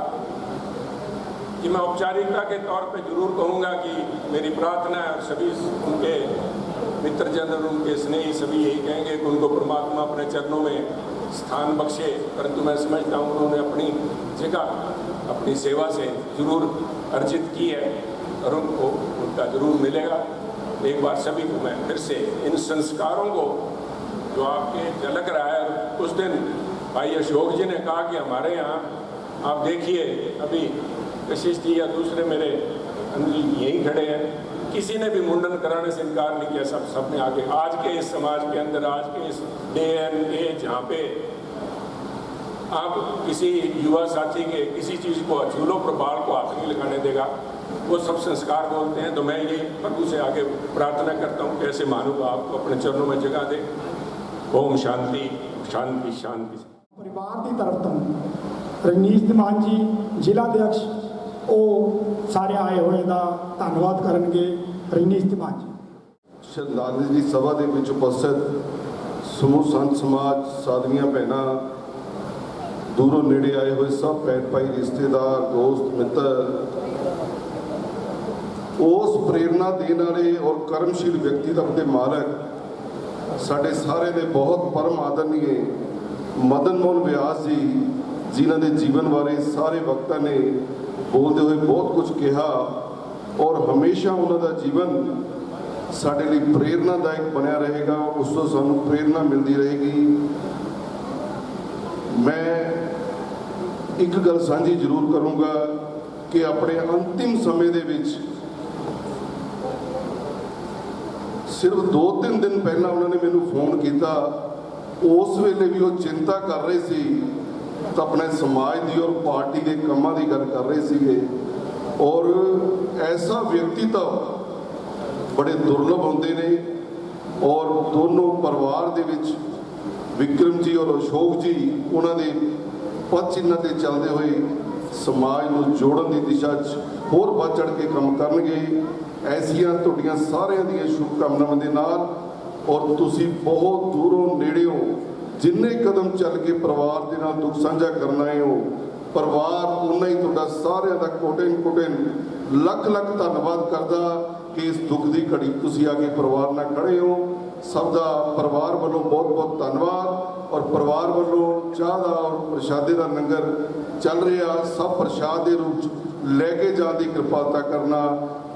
कि मैं औपचारिकता के तौर पे जरूर कहूँगा कि मेरी प्रार्थना है, और सभी उनके मित्रजन और उनके स्नेही सभी यही कहेंगे कि उनको परमात्मा अपने चरणों में स्थान बख्शे। परंतु मैं समझता हूँ उन्होंने अपनी जगह अपनी सेवा से जरूर अर्जित की है और उनको उनका जरूर मिलेगा। एक बार सभी को मैं फिर से इन संस्कारों को जो आपके झलक रहा है, उस दिन भाई अशोक जी ने कहा कि हमारे यहाँ आप देखिए अभी कशिश जी या दूसरे मेरे अनिल यहीं खड़े हैं, किसी ने भी मुंडन कराने से इनकार नहीं किया, सबने आगे। आज के इस समाज के अंदर, आज के इस डे एंड एज जहाँ पे आप किसी युवा साथी के किसी चीज़ को झूलो पर बाल को हाथ नहीं लगाने देगा, वो सब संस्कार बोलते हैं। तो मैं ये प्रभु से आगे प्रार्थना करता हूँ कि ऐसे महानुभाव को अपने चरणों में जगह दे। ओम शांति शांति शांति। परिवार की तरफ तो रजनीश धीमान जी जिला अध्यक्ष ਉਹ ਸਾਰੇ ਆਏ ਹੋਏ ਦਾ ਧੰਨਵਾਦ ਕਰਨਗੇ। ਰਜਨੀਸ਼ ਧੀਮਾਨ ਜੀ। ਸ਼ਰਧਾਂਜਲੀ ਦੀ ਸਭਾ ਦੇ ਵਿੱਚ ਉਪਸਥਿਤ ਸਮੂਹ ਸੰਤ ਸਮਾਜ, ਸਾਧਵੀਆਂ ਭੈਣਾਂ, ਦੂਰੋਂ ਨੇੜੇ ਆਏ ਹੋਏ ਸਭ ਭੈਣ ਭਾਈ, ਰਿਸ਼ਤੇਦਾਰ, ਦੋਸਤ ਮਿੱਤਰ, ਉਸ ਪ੍ਰੇਰਨਾ ਦੇਣ ਵਾਲੇ ਔਰ ਕਰਮਸ਼ੀਲ ਵਿਅਕਤੀਤਵ ਦੇ ਮਾਲਕ ਸਾਡੇ ਸਾਰੇ ਦੇ ਬਹੁਤ ਪਰਮ ਆਦਰਨੀਏ ਮਦਨ ਮੋਹਨ ਵਿਆਸ ਜੀ, ਜਿਨ੍ਹਾਂ ਦੇ ਜੀਵਨ ਬਾਰੇ ਸਾਰੇ ਵਕਤਾਂ ਨੇ बोलते हुए बहुत कुछ कहा और हमेशा उन्होंने जीवन साढ़े लिए प्रेरणादायक बनया रहेगा, उससे सानू प्रेरणा मिलती रहेगी। मैं एक गल साझी जरूर करूँगा कि अपने अंतिम समय दे विच सिर्फ 2-3 दिन पहला उन्होंने मैनू फोन किया, उस वेले भी वो चिंता कर रहे सी तो अपने समाज की और पार्टी के कामों की गल कर रहे थे। और ऐसा व्यक्तित्व बड़े दुर्लभ होंगे ने और दोनों परिवार दे विच विक्रम जी और अशोक जी उन्होंने पद चिन्ह से चलते हुए समाज को जोड़न की दिशा होर बढ़ चढ़ के काम करनगे। ऐसियां तुहाडियां सारियां दी शुभकामनावां दे नाल और तुसी बहुत दूरों नेड़ेों जिन्ने कदम चल के परिवार के नाल दुख साझा करना है, हो परिवार उन्ना ही तुहाडा सारिਆਂ ਦਾ कोटिन लख लख धन्नवाद करदा कि इस दुख की घड़ी तुसी आके परिवार नाल खड़े हो। सब का परिवार वालों बहुत बहुत धन्नवाद और परिवार वालों चाह का और प्रशादे का लंगर चल रहा, सब प्रशाद के रूप लैके जाने की कृपालता करना।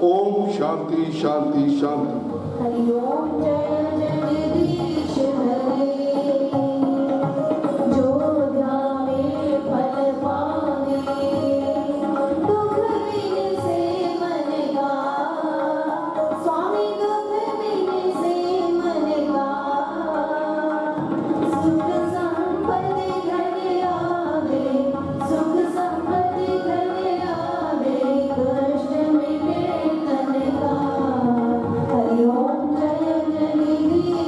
ओम शांति शांति शांति। हरिओम जय जगदीश हरे, जो ध्यावे फल पावे, दुख बिन से मन का, स्वामी दुख बिन से मन का, सुख संपत्ति घर आवे, सुख संपत्ति घर आवे, कष्ट मिटे तन का। हरिओम जय जगदीश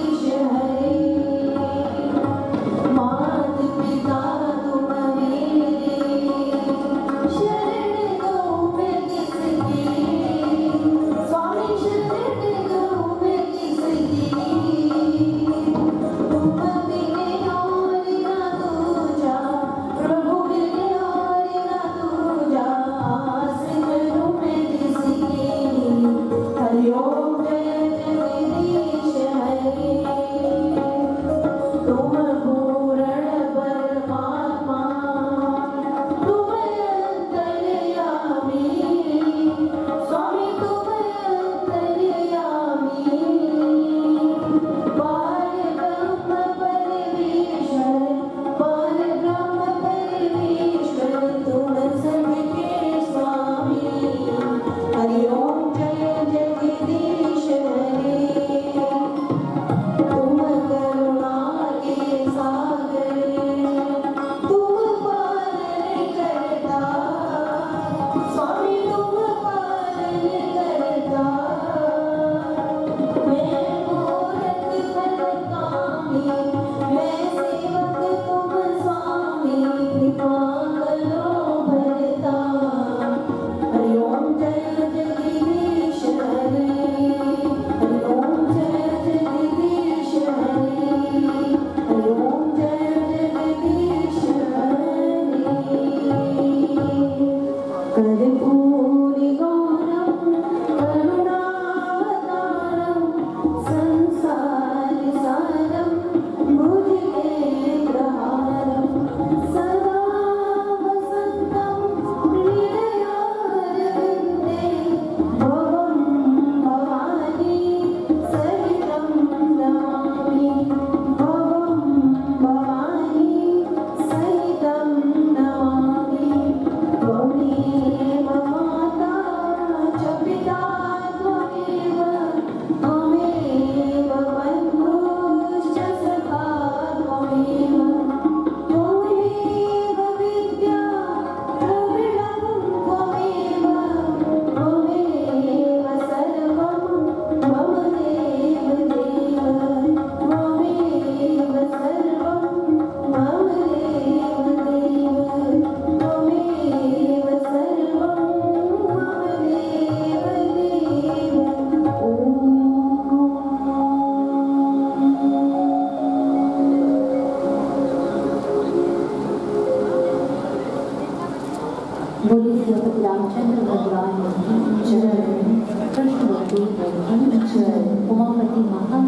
Umampati Maham